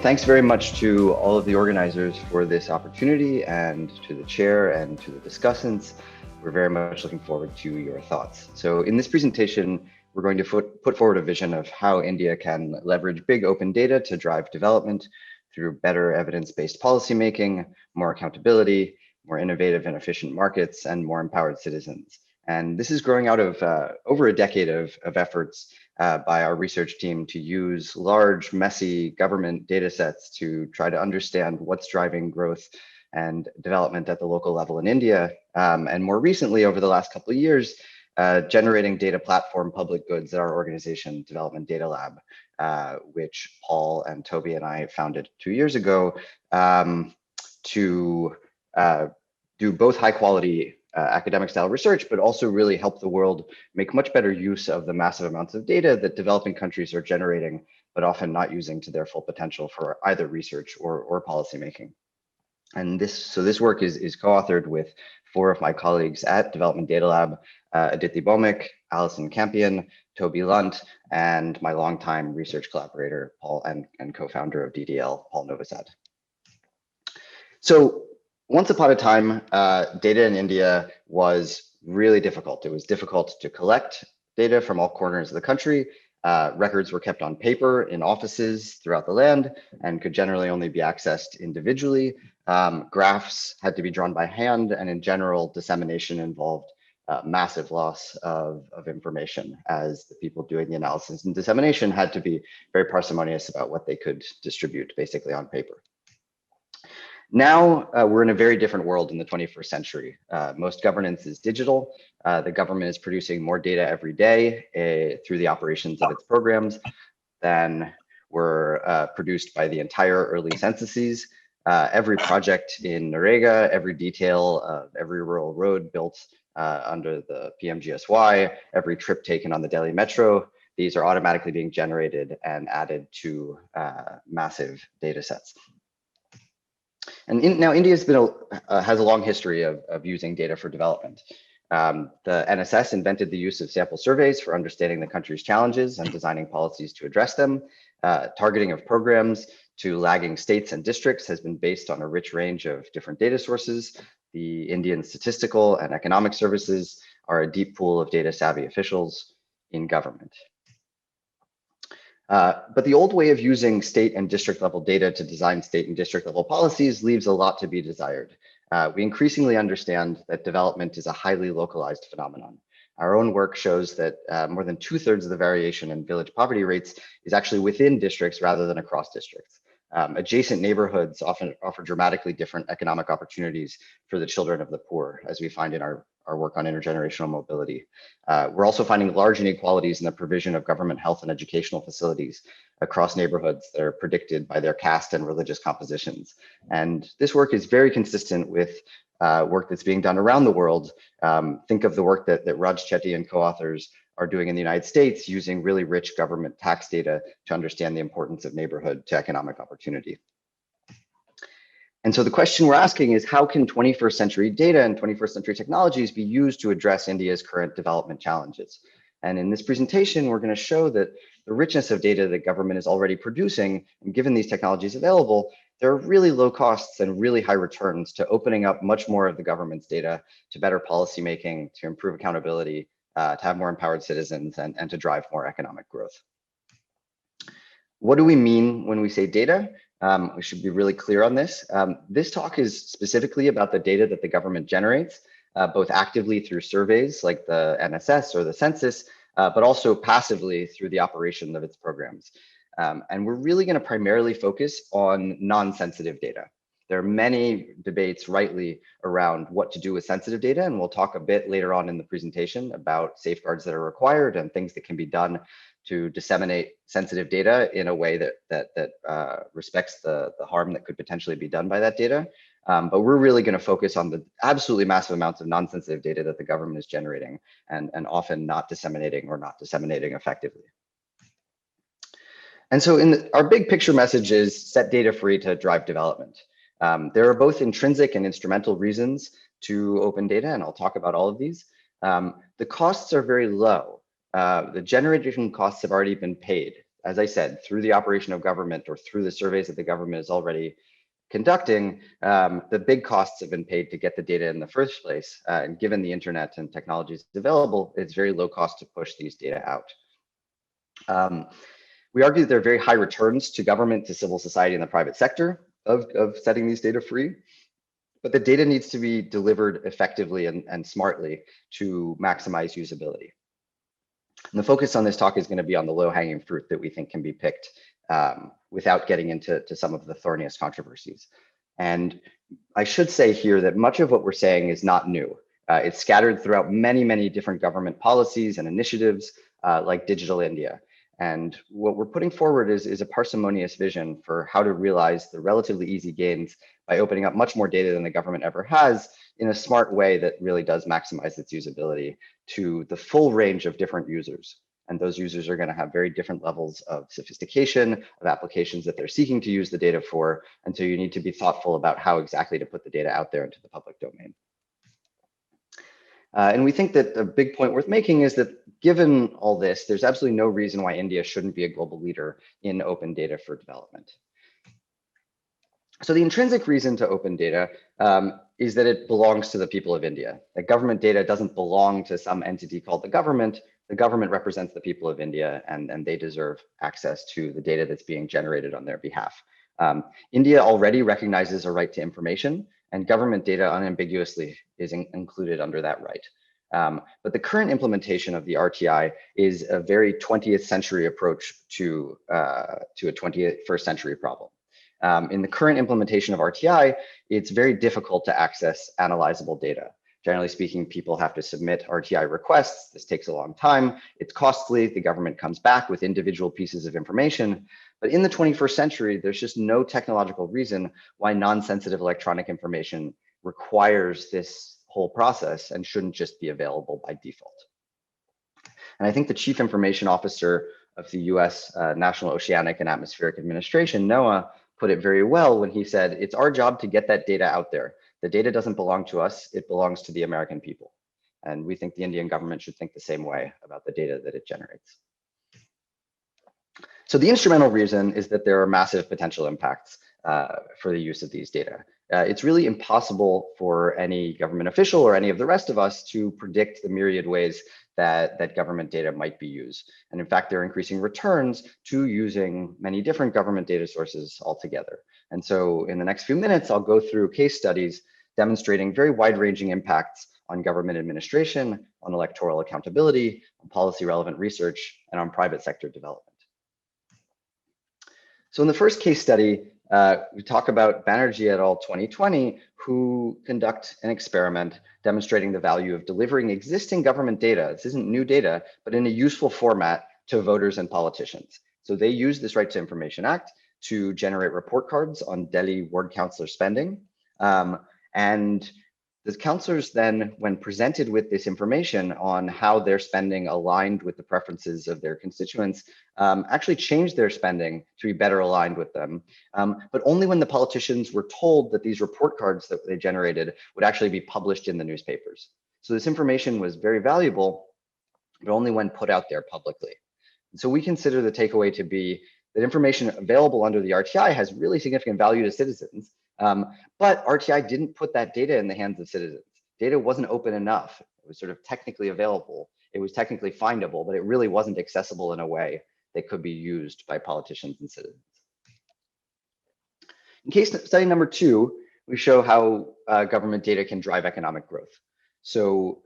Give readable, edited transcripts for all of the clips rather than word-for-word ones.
thanks very much to all of the organizers for this opportunity, and to the chair and to the discussants. We're very much looking forward to your thoughts. So in this presentation, we're going to put forward a vision of how India can leverage big open data to drive development through better evidence-based policymaking, more accountability, more innovative and efficient markets, and more empowered citizens. And this is growing out of over a decade of efforts by our research team to use large, messy government data sets to try to understand what's driving growth and development at the local level in India. And more recently, over the last couple of years, generating data platform public goods at our organization, Development Data Lab, which Paul and Toby and I founded 2 years ago to do both high quality academic style research, but also really help the world make much better use of the massive amounts of data that developing countries are generating, but often not using to their full potential for either research or policymaking. And this work is co-authored with 4 of my colleagues at Development Data Lab, Aditi Bhowmick, Alison Campion, Toby Lunt, and my longtime research collaborator, Paul, and co-founder of DDL, Paul Novosad. So once upon a time, data in India was really difficult. It was difficult to collect data from all corners of the country. Records were kept on paper in offices throughout the land and could generally only be accessed individually. Graphs had to be drawn by hand, and in general, dissemination involved massive loss of information, as the people doing the analysis and dissemination had to be very parsimonious about what they could distribute basically on paper. Now we're in a very different world in the 21st century. Most governance is digital. The government is producing more data every day through the operations of its programs than were produced by the entire early censuses. Every project in Narega, every detail of every rural road built under the PMGSY, every trip taken on the Delhi Metro, these are automatically being generated and added to massive data sets. And now India has a long history of using data for development. The NSS invented the use of sample surveys for understanding the country's challenges and designing policies to address them. Targeting of programs to lagging states and districts has been based on a rich range of different data sources. The Indian Statistical and Economic Services are a deep pool of data savvy officials in government. But the old way of using state and district level data to design state and district level policies leaves a lot to be desired. We increasingly understand that development is a highly localized phenomenon. Our own work shows that more than 2/3 of the variation in village poverty rates is actually within districts rather than across districts. Adjacent neighborhoods often offer dramatically different economic opportunities for the children of the poor, as we find in our work on intergenerational mobility. We're also finding large inequalities in the provision of government health and educational facilities across neighborhoods that are predicted by their caste and religious compositions. And this work is very consistent with work that's being done around the world. Think of the work that Raj Chetty and co-authors are doing in the United States, using really rich government tax data to understand the importance of neighborhood to economic opportunity. And so the question we're asking is, how can 21st century data and 21st century technologies be used to address India's current development challenges? And in this presentation, we're going to show that the richness of data that government is already producing, and given these technologies available, there are really low costs and really high returns to opening up much more of the government's data to better policymaking, to improve accountability, to have more empowered citizens, and to drive more economic growth. What do we mean when we say data? We should be really clear on this. This talk is specifically about the data that the government generates, both actively through surveys like the NSS or the census, but also passively through the operation of its programs. And we're really going to primarily focus on non-sensitive data. There are many debates rightly around what to do with sensitive data, and we'll talk a bit later on in the presentation about safeguards that are required and things that can be done to disseminate sensitive data in a way that respects the harm that could potentially be done by that data. But we're really going to focus on the absolutely massive amounts of non-sensitive data that the government is generating and often not disseminating or not disseminating effectively. And so our big picture message is set data free to drive development. There are both intrinsic and instrumental reasons to open data, and I'll talk about all of these. The costs are very low. The generation costs have already been paid. as I said, through the operation of government or through the surveys that the government is already conducting, the big costs have been paid to get the data in the first place. And given the internet and technologies available, it's very low cost to push these data out. We argue that there are very high returns to government, to civil society, and the private sector of setting these data free. But the data needs to be delivered effectively and smartly to maximize usability. And the focus on this talk is going to be on the low-hanging fruit that we think can be picked without getting into some of the thorniest controversies. And I should say here that much of what we're saying is not new. It's scattered throughout many, many different government policies and initiatives like Digital India. And what we're putting forward is a parsimonious vision for how to realize the relatively easy gains by opening up much more data than the government ever has in a smart way that really does maximize its usability to the full range of different users. And those users are going to have very different levels of sophistication, of applications that they're seeking to use the data for. And so you need to be thoughtful about how exactly to put the data out there into the public domain. And we think that a big point worth making is that given all this, there's absolutely no reason why India shouldn't be a global leader in open data for development. So the intrinsic reason to open data is that it belongs to the people of India. That government data doesn't belong to some entity called the government. The government represents the people of India, and they deserve access to the data that's being generated on their behalf. India already recognizes a right to information, and government data unambiguously is included under that right. But the current implementation of the RTI is a very 20th century approach to a 21st century problem. In the current implementation of RTI, it's very difficult to access analyzable data. Generally speaking, people have to submit RTI requests. This takes a long time. It's costly. The government comes back with individual pieces of information. But in the 21st century, there's just no technological reason why non-sensitive electronic information requires this whole process and shouldn't just be available by default. And I think the Chief Information Officer of the US National Oceanic and Atmospheric Administration, NOAA, put it very well when he said, it's our job to get that data out there. The data doesn't belong to us, it belongs to the American people. And we think the Indian government should think the same way about the data that it generates. So the instrumental reason is that there are massive potential impacts for the use of these data. It's really impossible for any government official or any of the rest of us to predict the myriad ways that government data might be used. And in fact, there are increasing returns to using many different government data sources altogether. And so in the next few minutes, I'll go through case studies demonstrating very wide-ranging impacts on government administration, on electoral accountability, on policy relevant research, and on private sector development. So in the first case study, we talk about Banerjee et al. 2020, who conduct an experiment demonstrating the value of delivering existing government data. This isn't new data, but in a useful format to voters and politicians. So they use this Right to Information Act to generate report cards on Delhi ward councillor spending. And the councillors then, when presented with this information on how their spending aligned with the preferences of their constituents, actually changed their spending to be better aligned with them. But only when the politicians were told that these report cards that they generated would actually be published in the newspapers. So this information was very valuable, but only when put out there publicly. And so we consider the takeaway to be that information available under the RTI has really significant value to citizens. But RTI didn't put that data in the hands of citizens. Data wasn't open enough. It was sort of technically available. It was technically findable, but it really wasn't accessible in a way that could be used by politicians and citizens. In case study number 2, we show how government data can drive economic growth. So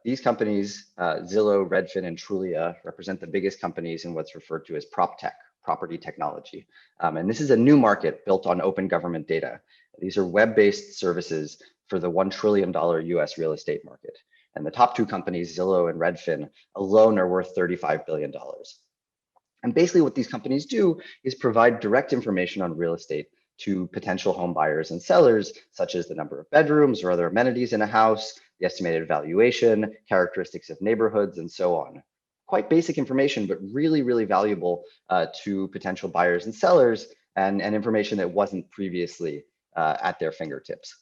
these companies, Zillow, Redfin, and Trulia, represent the biggest companies in what's referred to as prop tech, property technology. And this is a new market built on open government data. These are web-based services for the $1 trillion US real estate market. And the top 2 companies, Zillow and Redfin, alone are worth $35 billion. And basically what these companies do is provide direct information on real estate to potential home buyers and sellers, such as the number of bedrooms or other amenities in a house, the estimated valuation, characteristics of neighborhoods, and so on. Quite basic information, but really, really valuable to potential buyers and sellers, and information that wasn't previously at their fingertips.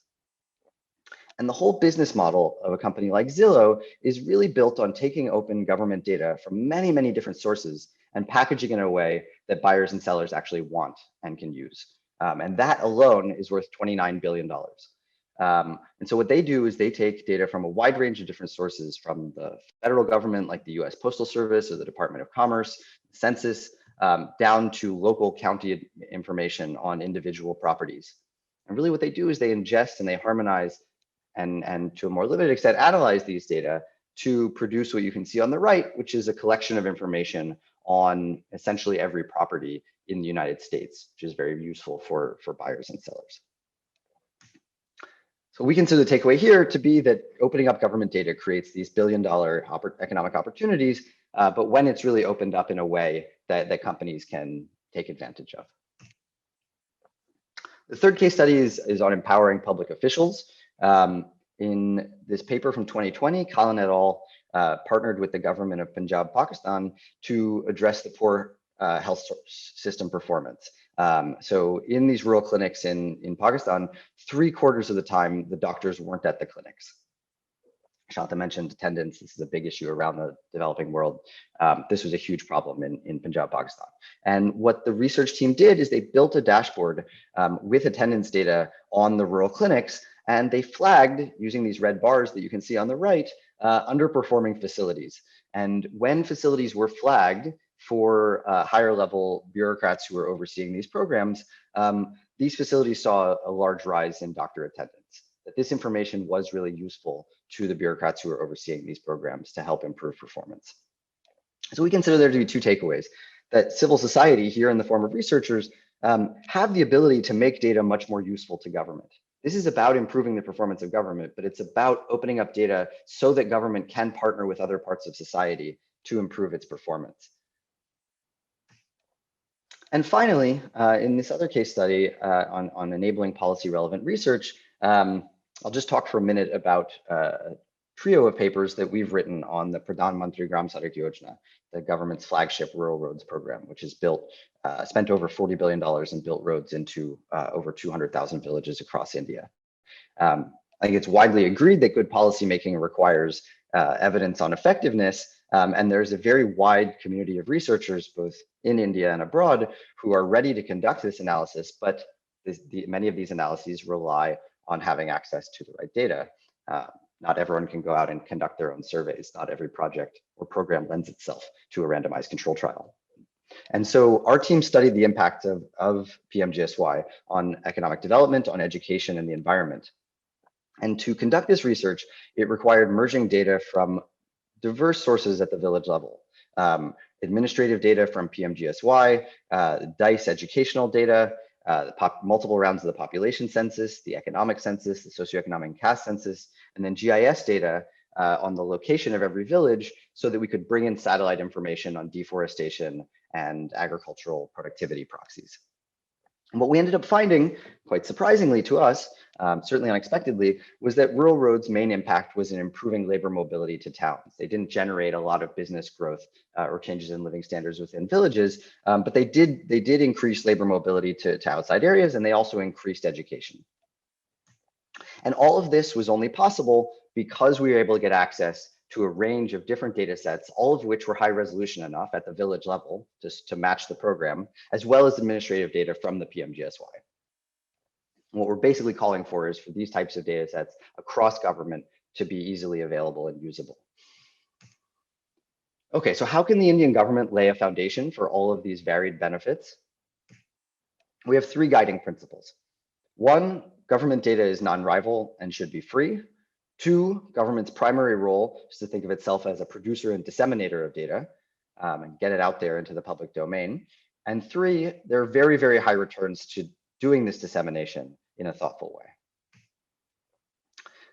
And the whole business model of a company like Zillow is really built on taking open government data from many, many different sources and packaging it in a way that buyers and sellers actually want and can use. And that alone is worth $29 billion. And so what they do is they take data from a wide range of different sources, from the federal government, like the US Postal Service or the Department of Commerce, Census, down to local county information on individual properties. And really what they do is they ingest and they harmonize and to a more limited extent, analyze these data to produce what you can see on the right, which is a collection of information on essentially every property in the United States, which is very useful for buyers and sellers. So we consider the takeaway here to be that opening up government data creates these billion-dollar economic opportunities, but when it's really opened up in a way that companies can take advantage of. The third case study is on empowering public officials. In this paper from 2020, Cull et al. Partnered with the government of Punjab, Pakistan, to address the poor health system performance. So in these rural clinics in Pakistan, 3/4 of the time, the doctors weren't at the clinics. Shanta mentioned attendance. This is a big issue around the developing world. This was a huge problem in Punjab, Pakistan. And what the research team did is they built a dashboard with attendance data on the rural clinics, and they flagged, using these red bars that you can see on the right, underperforming facilities. And when facilities were flagged for higher level bureaucrats who were overseeing these programs, these facilities saw a large rise in doctor attendance. That this information was really useful to the bureaucrats who were overseeing these programs to help improve performance. So we consider there to be two takeaways: that civil society, here in the form of researchers, have the ability to make data much more useful to government. This is about improving the performance of government, but it's about opening up data so that government can partner with other parts of society to improve its performance. And finally, in this other case study on enabling policy relevant research, I'll just talk for a minute about a trio of papers that we've written on the Pradhan Mantri Gram Sadak Yojana, the government's flagship rural roads program, which has spent over $40 billion and built roads into over 200,000 villages across India. I think it's widely agreed that good policymaking requires evidence on effectiveness, and there's a very wide community of researchers, both in India and abroad, who are ready to conduct this analysis, but many of these analyses rely on having access to the right data. Not everyone can go out and conduct their own surveys. Not every project or program lends itself to a randomized control trial. And so our team studied the impact of PMGSY on economic development, on education, and the environment. And to conduct this research, it required merging data from diverse sources at the village level. Administrative data from PMGSY, DICE educational data, multiple rounds of the population census, the economic census, the socioeconomic and caste census, and then GIS data on the location of every village, so that we could bring in satellite information on deforestation and agricultural productivity proxies. And what we ended up finding, quite surprisingly to us, certainly unexpectedly, was that rural roads' main impact was in improving labor mobility to towns. They didn't generate a lot of business growth or changes in living standards within villages, but they did increase labor mobility to outside areas, and they also increased education. And all of this was only possible because we were able to get access to a range of different data sets, all of which were high resolution enough at the village level just to match the program, as well as administrative data from the PMGSY. What we're basically calling for is for these types of data sets across government to be easily available and usable. Okay, so how can the Indian government lay a foundation for all of these varied benefits? We have three guiding principles. One, government data is non-rival and should be free. Two, government's primary role is to think of itself as a producer and disseminator of data and get it out there into the public domain. And three, there are very, very high returns to doing this dissemination in a thoughtful way.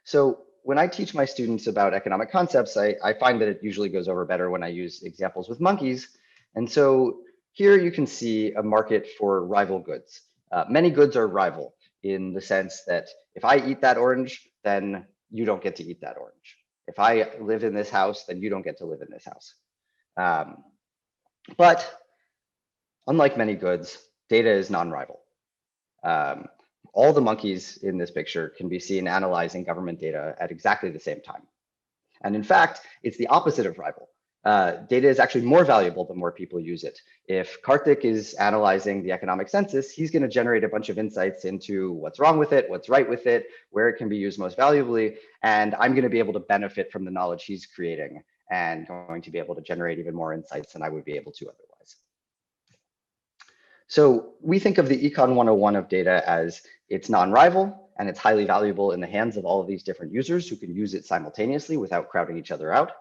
So when I teach my students about economic concepts, I find that it usually goes over better when I use examples with monkeys. And so here you can see a market for rival goods. Many goods are rival in the sense that if I eat that orange, then you don't get to eat that orange. If I live in this house, then you don't get to live in this house. But unlike many goods, data is non-rival. all the monkeys in this picture can be seen analyzing government data at exactly the same time. And in fact, it's the opposite of rival. Data is actually more valuable the more people use it. If Karthik is analyzing the economic census, he's going to generate a bunch of insights into what's wrong with it, what's right with it, where it can be used most valuably, and I'm going to be able to benefit from the knowledge he's creating and going to be able to generate even more insights than I would be able to otherwise. So we think of the Econ 101 of data as it's non-rival and it's highly valuable in the hands of all of these different users who can use it simultaneously without crowding each other out.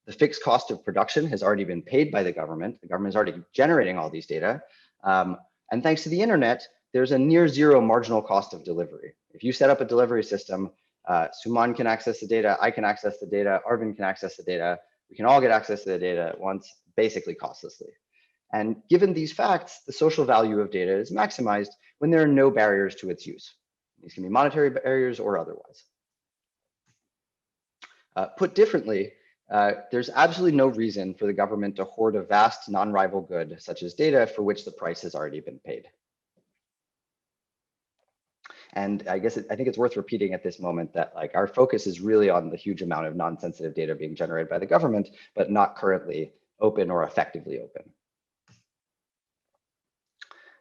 The fixed cost of production has already been paid by the government. The government is already generating all these data. And thanks to the internet, there's a near zero marginal cost of delivery. If you set up a delivery system, Suman can access the data, I can access the data, Arvind can access the data. We can all get access to the data at once, basically costlessly. And given these facts, the social value of data is maximized when there are no barriers to its use. These can be monetary barriers or otherwise. Put differently, there's absolutely no reason for the government to hoard a vast non-rival good such as data for which the price has already been paid. And I think it's worth repeating at this moment that like our focus is really on the huge amount of non-sensitive data being generated by the government, but not currently open or effectively open.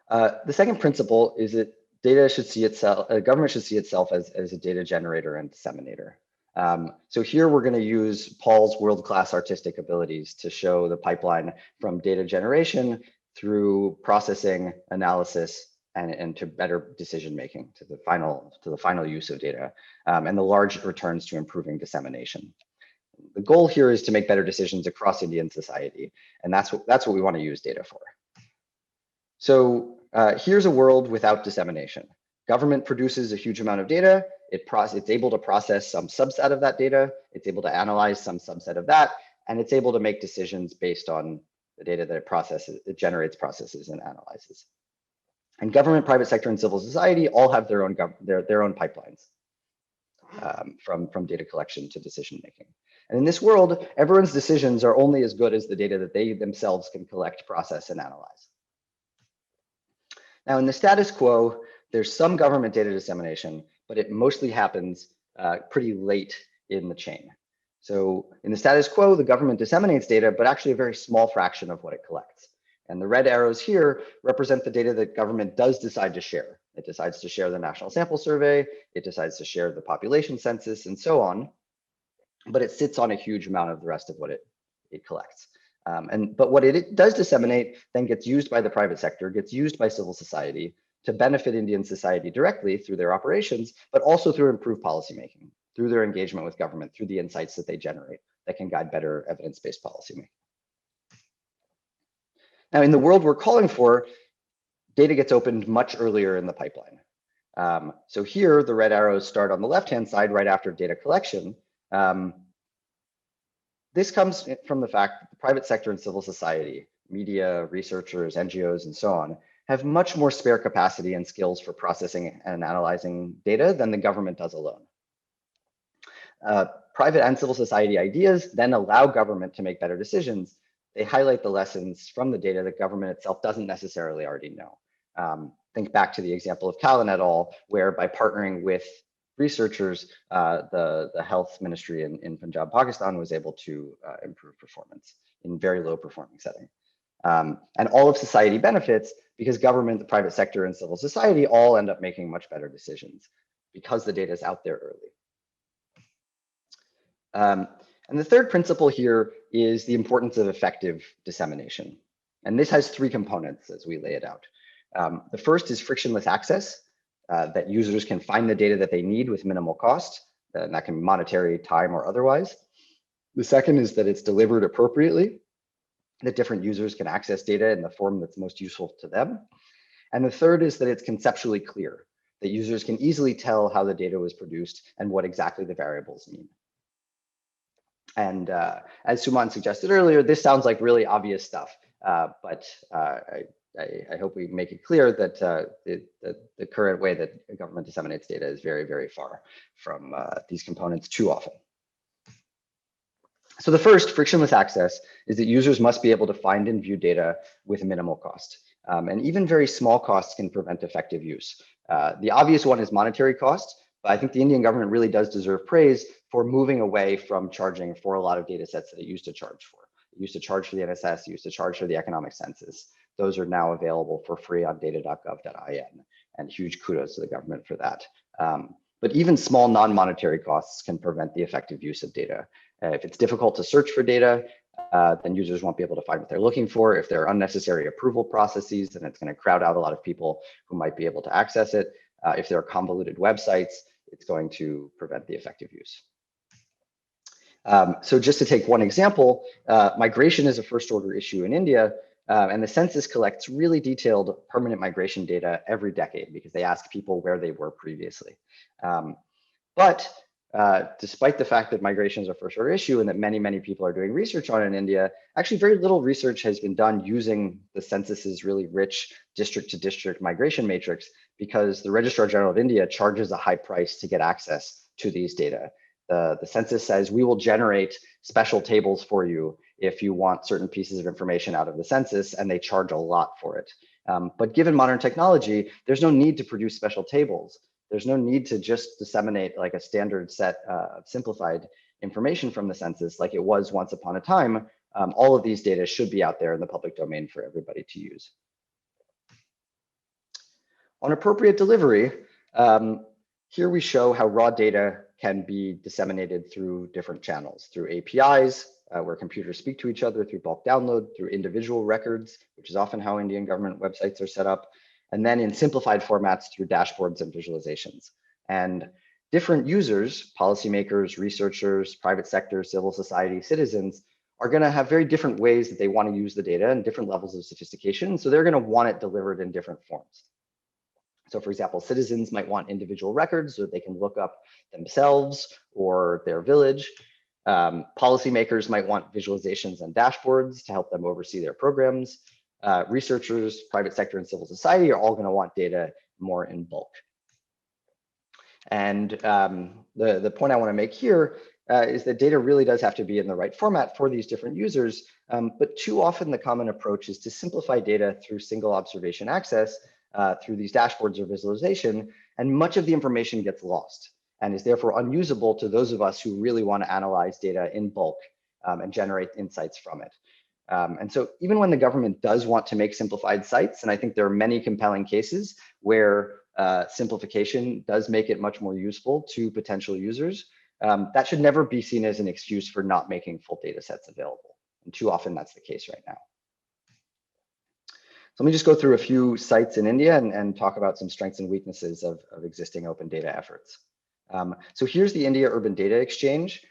The second principle is that data should see itself, government should see itself as a data generator and disseminator. So here we're going to use Paul's world-class artistic abilities to show the pipeline from data generation through processing, analysis, and to better decision-making, to the final use of data, and the large returns to improving dissemination. The goal here is to make better decisions across Indian society, and that's what we want to use data for. So here's a world without dissemination. Government produces a huge amount of data. It's able to process some subset of that data. It's able to analyze some subset of that, and it's able to make decisions based on the data that it processes, it generates, processes, and analyzes. And government, private sector, and civil society all have their own pipelines from data collection to decision making. And in this world, everyone's decisions are only as good as the data that they themselves can collect, process, and analyze. Now, in the status quo, there's some government data dissemination, but it mostly happens pretty late in the chain. So in the status quo, the government disseminates data, but actually a very small fraction of what it collects. And the red arrows here represent the data that government does decide to share. It decides to share the national sample survey, it decides to share the population census, and so on. But it sits on a huge amount of the rest of what it collects. But what it does disseminate then gets used by the private sector, gets used by civil society to benefit Indian society directly through their operations, but also through improved policymaking, through their engagement with government, through the insights that they generate that can guide better evidence-based policymaking. Now, in the world we're calling for, data gets opened much earlier in the pipeline. So here, the red arrows start on the left-hand side right after data collection. This comes from the fact that the private sector and civil society, media, researchers, NGOs, and so on, have much more spare capacity and skills for processing and analyzing data than the government does alone. Private and civil society ideas then allow government to make better decisions. They highlight the lessons from the data that government itself doesn't necessarily already know. Think back to the example of Cull et al., where by partnering with researchers, the health ministry in Punjab, Pakistan was able to improve performance in very low performing setting. And all of society benefits because government, the private sector, and civil society all end up making much better decisions because the data is out there early. And the third principle here is the importance of effective dissemination. And this has three components as we lay it out. The first is frictionless access, that users can find the data that they need with minimal cost, and that can be monetary, time, or otherwise. The second is that it's delivered appropriately, that different users can access data in the form that's most useful to them. And the third is that it's conceptually clear, that users can easily tell how the data was produced and what exactly the variables mean. And as Suman suggested earlier, this sounds like really obvious stuff, but I hope we make it clear that the current way that government disseminates data is very, very far from these components too often. So the first, frictionless access, is that users must be able to find and view data with minimal cost. And even very small costs can prevent effective use. The obvious one is monetary costs, but I think the Indian government really does deserve praise for moving away from charging for a lot of data sets that it used to charge for. It used to charge for the NSS, it used to charge for the economic census. Those are now available for free on data.gov.in, and huge kudos to the government for that. But even small non-monetary costs can prevent the effective use of data. If it's difficult to search for data, then users won't be able to find what they're looking for. If there are unnecessary approval processes, then it's going to crowd out a lot of people who might be able to access it. If there are convoluted websites, it's going to prevent the effective use. So just to take one example, migration is a first order issue in India, and the census collects really detailed permanent migration data every decade because they ask people where they were previously. But despite the fact that migration is a first order issue and that many people are doing research on it in India, actually very little research has been done using the census's really rich district to district migration matrix, because the Registrar General of India charges a high price to get access to these data. The census says we will generate special tables for you if you want certain pieces of information out of the census, and they charge a lot for it. But given modern technology, there's no need to produce special tables. There's no need to just disseminate like a standard set of simplified information from the census like it was once upon a time. All of these data should be out there in the public domain for everybody to use. On appropriate delivery, here we show how raw data can be disseminated through different channels, through APIs, where computers speak to each other, through bulk download, through individual records, which is often how Indian government websites are set up, and then in simplified formats through dashboards and visualizations. And different users, policymakers, researchers, private sector, civil society, citizens, are going to have very different ways that they want to use the data and different levels of sophistication. So they're going to want it delivered in different forms. So for example, citizens might want individual records so that they can look up themselves or their village. Policymakers might want visualizations and dashboards to help them oversee their programs. Researchers, private sector, and civil society are all going to want data more in bulk. And the point I want to make here is that data really does have to be in the right format for these different users. But too often the common approach is to simplify data through single observation access through these dashboards or visualization, and much of the information gets lost and is therefore unusable to those of us who really want to analyze data in bulk and generate insights from it. And so even when the government does want to make simplified sites, and I think there are many compelling cases where simplification does make it much more useful to potential users, that should never be seen as an excuse for not making full data sets available. And too often that's the case right now. So let me just go through a few sites in India and talk about some strengths and weaknesses of existing open data efforts. So here's the India Urban Data Exchange.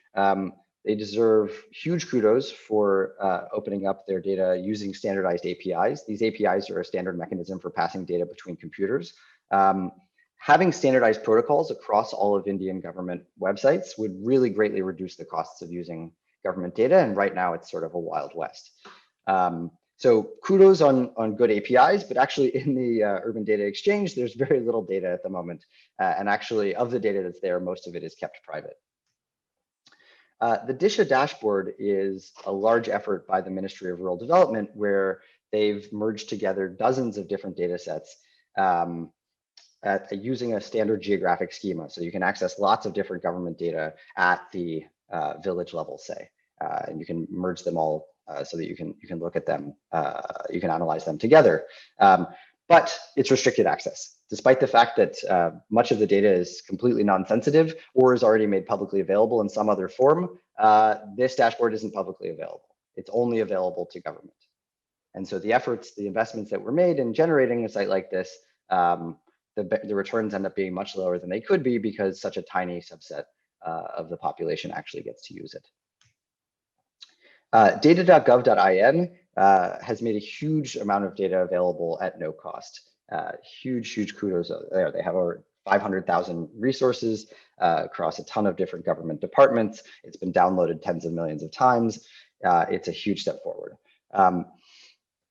They deserve huge kudos for opening up their data using standardized APIs. These APIs are a standard mechanism for passing data between computers. Having standardized protocols across all of Indian government websites would really greatly reduce the costs of using government data. And right now it's sort of a Wild West. So kudos on good APIs, but actually in the Urban Data Exchange, there's very little data at the moment. And actually of the data that's there, most of it is kept private. The Disha Dashboard is a large effort by the Ministry of Rural Development where they've merged together dozens of different data sets using a standard geographic schema. So you can access lots of different government data at the village level, say, and you can merge them all so that you can look at them, you can analyze them together. But it's restricted access. Despite the fact that much of the data is completely non-sensitive or is already made publicly available in some other form, this dashboard isn't publicly available. It's only available to government. And so the efforts, the investments that were made in generating a site like this, the returns end up being much lower than they could be because such a tiny subset of the population actually gets to use it. Data.gov.in has made a huge amount of data available at no cost. Huge kudos there. They have over 500,000 resources across a ton of different government departments. It's been downloaded tens of millions of times. It's a huge step forward.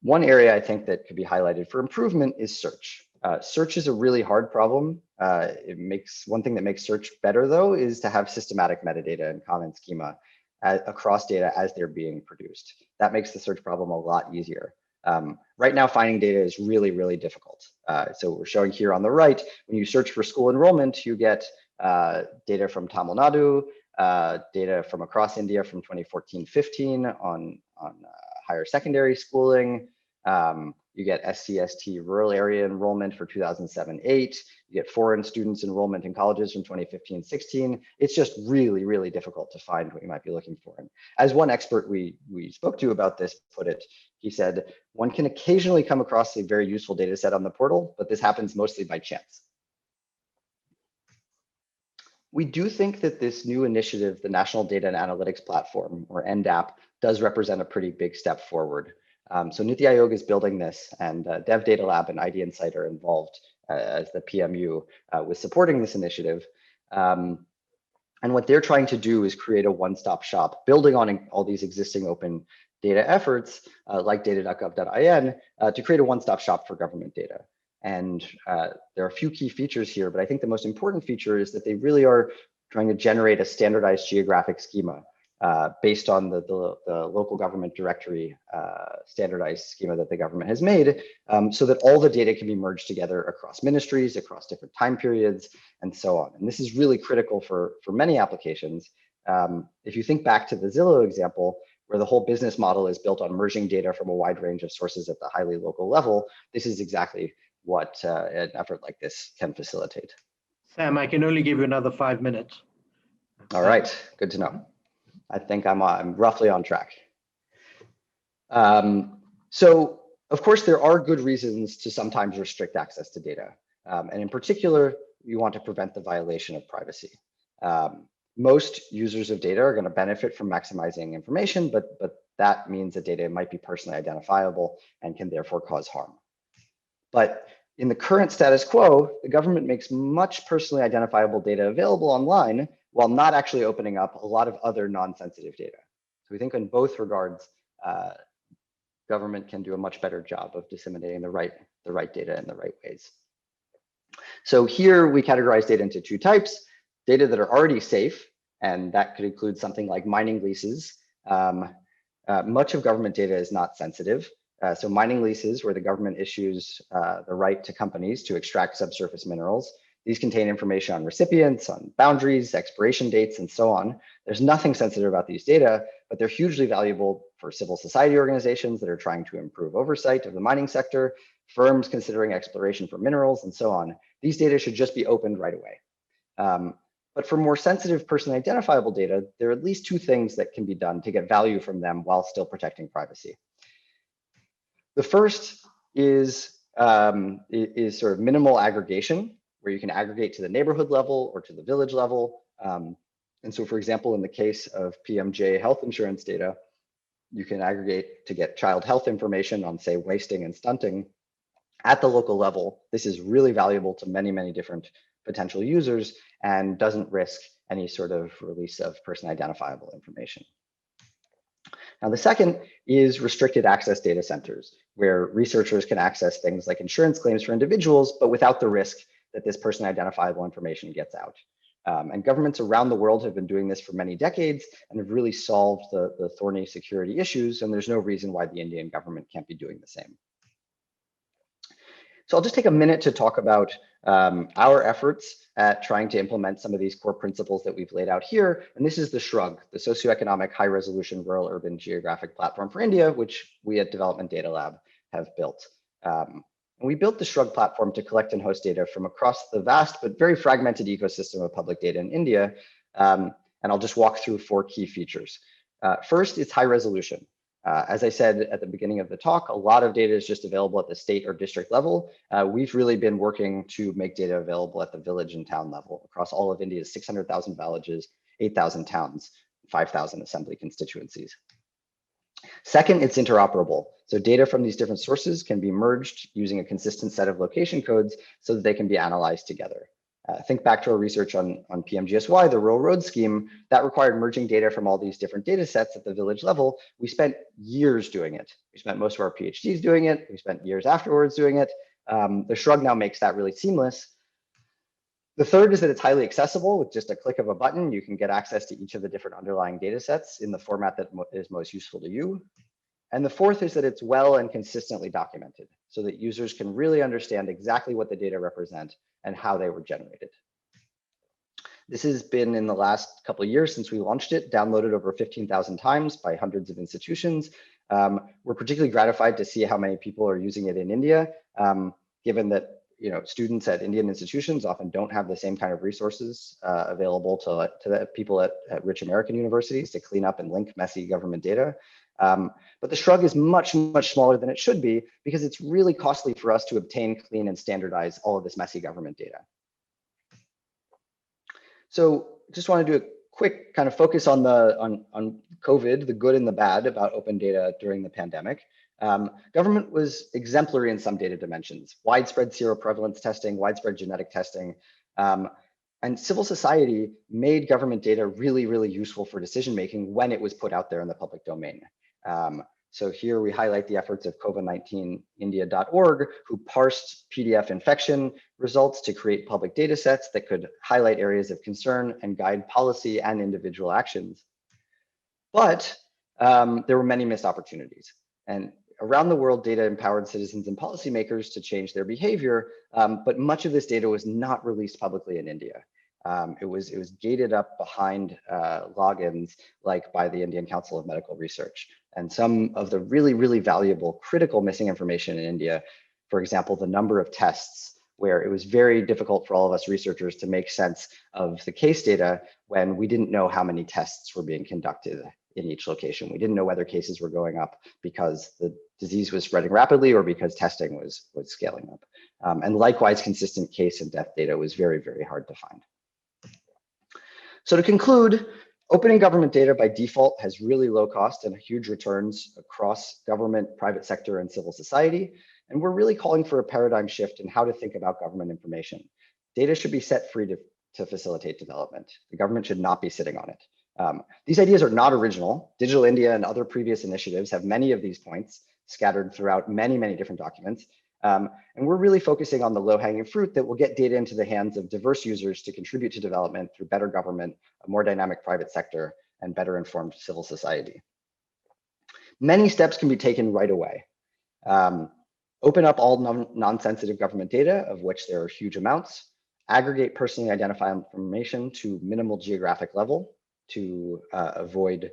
One area I think that could be highlighted for improvement is search. Search is a really hard problem. One thing that makes search better though is to have systematic metadata and comment schema across data as they're being produced. That makes the search problem a lot easier. Right now, finding data is really, really difficult. So we're showing here on the right, when you search for school enrollment, you get data from Tamil Nadu, data from across India from 2014-15 on higher secondary schooling. You get SCST rural area enrollment for 2007-8. You get foreign students enrollment in colleges from 2015-16. It's just really, really difficult to find what you might be looking for. And as one expert we spoke to about this put it, he said, one can occasionally come across a very useful data set on the portal, but this happens mostly by chance. We do think that this new initiative, the National Data and Analytics Platform, or NDAP, does represent a pretty big step forward. So Niti Aayog is building this, and Dev Data Lab and ID Insight are involved as the PMU with supporting this initiative. And what they're trying to do is create a one-stop shop, building on all these existing open data efforts like data.gov.in to create a one-stop shop for government data. And there are a few key features here, but I think the most important feature is that they really are trying to generate a standardized geographic schema based on the local government directory standardized schema that the government has made, so that all the data can be merged together across ministries, across different time periods, and so on. And this is really critical for many applications. If you think back to the Zillow example, where the whole business model is built on merging data from a wide range of sources at the highly local level, this is exactly what an effort like this can facilitate. Sam, I can only give you another 5 minutes. All right, good to know. I think I'm roughly on track. So, of course, there are good reasons to sometimes restrict access to data. And in particular, you want to prevent the violation of privacy. Most users of data are going to benefit from maximizing information, but that means that data might be personally identifiable and can therefore cause harm. But in the current status quo, the government makes much personally identifiable data available online while not actually opening up a lot of other non-sensitive data. So we think in both regards, government can do a much better job of disseminating the right data in the right ways. So here we categorize data into two types: data that are already safe, and that could include something like mining leases. Much of government data is not sensitive. So mining leases, where the government issues the right to companies to extract subsurface minerals. These contain information on recipients, on boundaries, expiration dates, and so on. There's nothing sensitive about these data, but they're hugely valuable for civil society organizations that are trying to improve oversight of the mining sector, firms considering exploration for minerals, and so on. These data should just be opened right away. But for more sensitive personally identifiable data, there are at least two things that can be done to get value from them while still protecting privacy. The first is sort of minimal aggregation, where you can aggregate to the neighborhood level or to the village level. And so, for example, in the case of PMJ health insurance data, you can aggregate to get child health information on, say, wasting and stunting at the local level. This is really valuable to many, many different potential users and doesn't risk any sort of release of personally identifiable information. Now, the second is restricted access data centers, where researchers can access things like insurance claims for individuals, but without the risk that this personally identifiable information gets out. And governments around the world have been doing this for many decades and have really solved the thorny security issues, and there's no reason why the Indian government can't be doing the same. So I'll just take a minute to talk about our efforts at trying to implement some of these core principles that we've laid out here. And this is the SHRUG, the Socioeconomic High Resolution Rural Urban Geographic Platform for India, which we at Development Data Lab have built. And we built the SHRUG platform to collect and host data from across the vast but very fragmented ecosystem of public data in India. And I'll just walk through 4 key features. First, it's high resolution. As I said at the beginning of the talk, a lot of data is just available at the state or district level. We've really been working to make data available at the village and town level across all of India's 600,000 villages, 8,000 towns, 5,000 assembly constituencies. Second, it's interoperable. So data from these different sources can be merged using a consistent set of location codes so that they can be analyzed together. Think back to our research on PMGSY, the rural road scheme, that required merging data from all these different data sets at the village level. We spent years doing it. We spent most of our PhDs doing it. We spent years afterwards doing it. The SHRUG now makes that really seamless. The third is that it's highly accessible. With just a click of a button, you can get access to each of the different underlying data sets in the format that is most useful to you. And the fourth is that it's well and consistently documented so that users can really understand exactly what the data represent and how they were generated. This has been, in the last couple of years since we launched it, downloaded over 15,000 times by hundreds of institutions. We're particularly gratified to see how many people are using it in India, given that students at Indian institutions often don't have the same kind of resources available to the people at rich American universities to clean up and link messy government data. But the shrug is much, much smaller than it should be because it's really costly for us to obtain, clean, and standardize all of this messy government data. So just want to do a quick kind of focus on COVID, the good and the bad about open data during the pandemic. Government was exemplary in some data dimensions: widespread seroprevalence testing, widespread genetic testing, and civil society made government data really, really useful for decision-making when it was put out there in the public domain. So here we highlight the efforts of COVID-19India.org, who parsed PDF infection results to create public data sets that could highlight areas of concern and guide policy and individual actions. But there were many missed opportunities. And around the world, data empowered citizens and policymakers to change their behavior, but much of this data was not released publicly in India. It was gated up behind logins, like by the Indian Council of Medical Research. And some of the really, really valuable critical missing information in India, for example, the number of tests, where it was very difficult for all of us researchers to make sense of the case data when we didn't know how many tests were being conducted in each location. We didn't know whether cases were going up because the disease was spreading rapidly or because testing was scaling up. And likewise, consistent case and death data was very, very hard to find. So to conclude, opening government data by default has really low cost and huge returns across government, private sector, and civil society. And we're really calling for a paradigm shift in how to think about government information. Data should be set free to facilitate development. The government should not be sitting on it. These ideas are not original. Digital India and other previous initiatives have many of these points scattered throughout many, many different documents. And we're really focusing on the low-hanging fruit that will get data into the hands of diverse users to contribute to development through better government, a more dynamic private sector, and better informed civil society. Many steps can be taken right away. Open up all non-sensitive government data, of which there are huge amounts. Aggregate personally identifiable information to minimal geographic level to avoid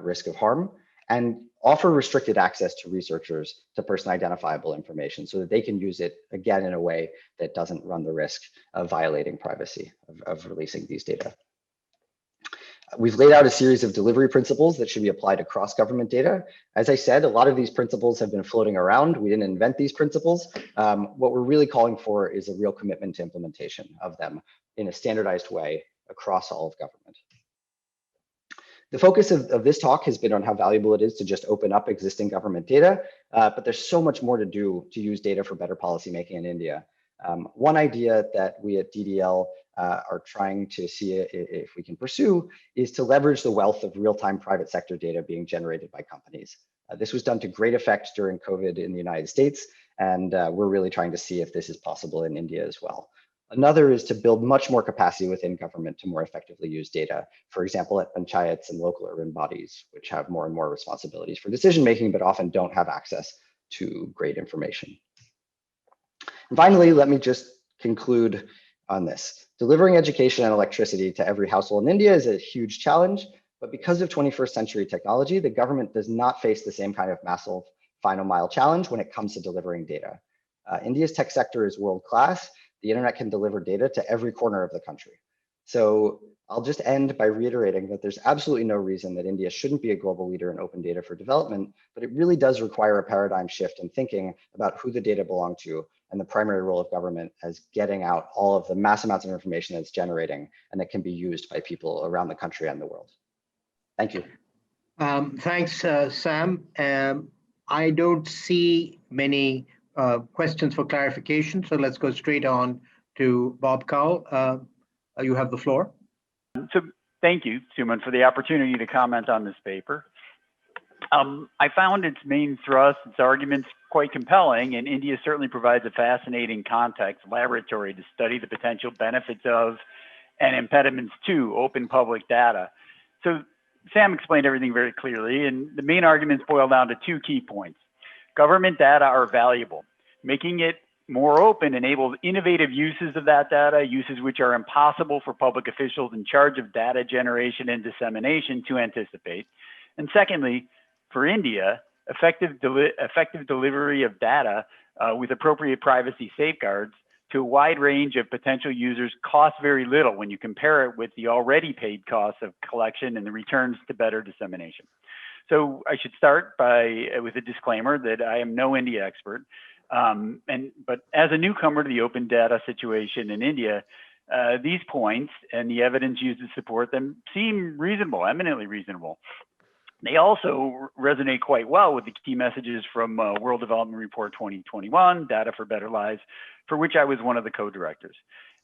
risk of harm, and offer restricted access to researchers to personally identifiable information so that they can use it, again, in a way that doesn't run the risk of violating privacy, of releasing these data. We've laid out a series of delivery principles that should be applied across government data. As I said, a lot of these principles have been floating around. We didn't invent these principles. What we're really calling for is a real commitment to implementation of them in a standardized way across all of government. The focus of this talk has been on how valuable it is to just open up existing government data, but there's so much more to do to use data for better policymaking in India. One idea that we at DDL are trying to see if we can pursue is to leverage the wealth of real-time private sector data being generated by companies. This was done to great effect during COVID in the United States, and we're really trying to see if this is possible in India as well. Another is to build much more capacity within government to more effectively use data, for example, at panchayats and local urban bodies, which have more and more responsibilities for decision-making, but often don't have access to great information. And finally, let me just conclude on this. Delivering education and electricity to every household in India is a huge challenge, but because of 21st century technology, the government does not face the same kind of massive final mile challenge when it comes to delivering data. India's tech sector is world-class. The internet can deliver data to every corner of the country. So I'll just end by reiterating that there's absolutely no reason that India shouldn't be a global leader in open data for development, but it really does require a paradigm shift in thinking about who the data belong to and the primary role of government as getting out all of the mass amounts of information that it's generating and that can be used by people around the country and the world. Thank you. Thanks, Sam. I don't see many questions for clarification, so let's go straight on to Bob Cull. You have the floor. So thank you, Suman, for the opportunity to comment on this paper. I found its main thrust, its arguments quite compelling, and India certainly provides a fascinating context laboratory to study the potential benefits of and impediments to open public data. So Sam explained everything very clearly, and the main arguments boil down to two key points. Government data are valuable. Making it more open enables innovative uses of that data, uses which are impossible for public officials in charge of data generation and dissemination to anticipate. And secondly, for India, effective delivery of data with appropriate privacy safeguards to a wide range of potential users costs very little when you compare it with the already paid costs of collection and the returns to better dissemination. So I should start with a disclaimer that I am no India expert, but as a newcomer to the open data situation in India, these points and the evidence used to support them seem reasonable, eminently reasonable. They also resonate quite well with the key messages from World Development Report 2021, Data for Better Lives, for which I was one of the co-directors.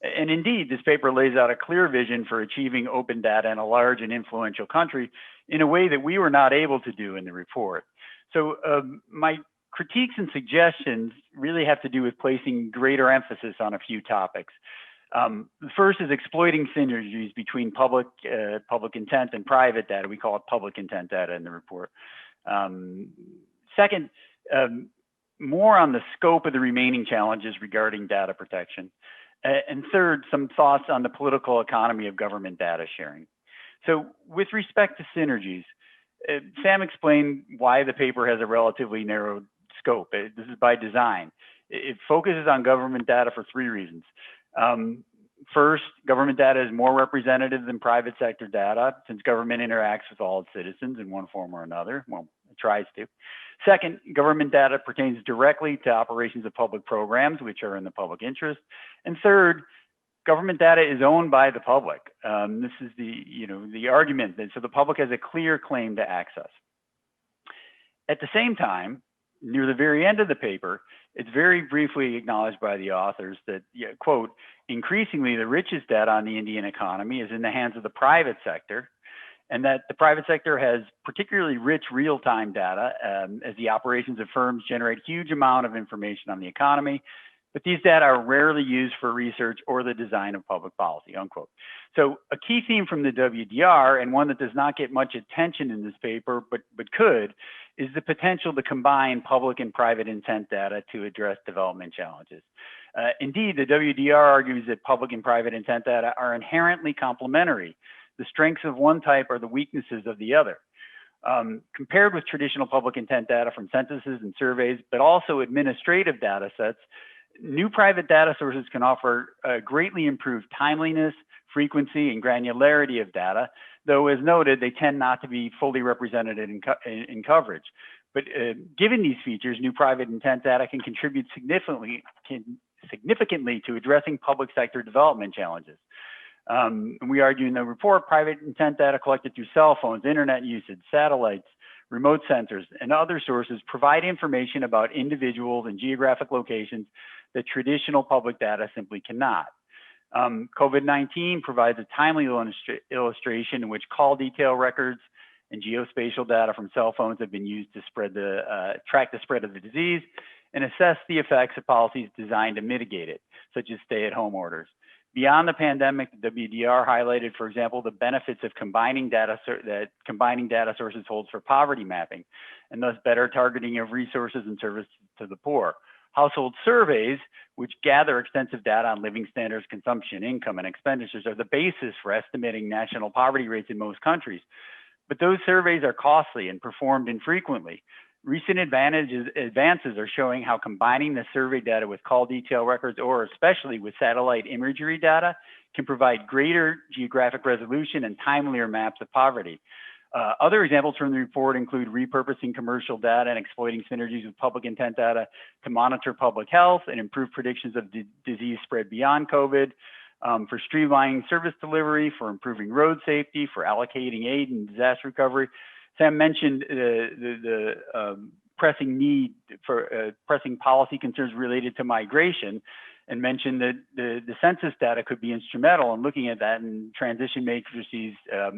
And indeed, this paper lays out a clear vision for achieving open data in a large and influential country in a way that we were not able to do in the report. So my critiques and suggestions really have to do with placing greater emphasis on a few topics. The first is exploiting synergies between public intent and private data. We call it public intent data in the report. Second, more on the scope of the remaining challenges regarding data protection. And third, some thoughts on the political economy of government data sharing. So with respect to synergies, Sam explained why the paper has a relatively narrow scope. This is by design. It focuses on government data for three reasons. First, government data is more representative than private sector data since government interacts with all its citizens in one form or another. Well, it tries to. Second, government data pertains directly to operations of public programs, which are in the public interest. And third, government data is owned by the public. This is the argument that so the public has a clear claim to access. At the same time, near the very end of the paper, it's very briefly acknowledged by the authors that, quote, increasingly the richest data on the Indian economy is in the hands of the private sector, and that the private sector has particularly rich real-time data as the operations of firms generate huge amount of information on the economy, but these data are rarely used for research or the design of public policy, unquote. So a key theme from the WDR, and one that does not get much attention in this paper, but could, is the potential to combine public and private intent data to address development challenges. Indeed, the WDR argues that public and private intent data are inherently complementary. The strengths of one type are the weaknesses of the other. Compared with traditional public intent data from censuses and surveys, but also administrative data sets, new private data sources can offer greatly improved timeliness, frequency, and granularity of data, though as noted, they tend not to be fully represented in coverage. But given these features, new private intent data can contribute significantly to addressing public sector development challenges. And we argue in the report, private intent data collected through cell phones, internet usage, satellites, remote sensors, and other sources provide information about individuals and geographic locations that traditional public data simply cannot. COVID-19 provides a timely illustration in which call detail records and geospatial data from cell phones have been used to track the spread of the disease and assess the effects of policies designed to mitigate it, such as stay-at-home orders. Beyond the pandemic, the WDR highlighted, for example, the benefits of combining data sources holds for poverty mapping, and thus better targeting of resources and services to the poor. Household surveys, which gather extensive data on living standards, consumption, income, and expenditures, are the basis for estimating national poverty rates in most countries. But those surveys are costly and performed infrequently. Recent advances are showing how combining the survey data with call detail records, or especially with satellite imagery data, can provide greater geographic resolution and timelier maps of poverty. Other examples from the report include repurposing commercial data and exploiting synergies with public intent data to monitor public health and improve predictions of disease spread beyond COVID, for streamlining service delivery, for improving road safety, for allocating aid and disaster recovery. Sam mentioned the pressing need for pressing policy concerns related to migration, and mentioned that the census data could be instrumental in looking at that and transition matrices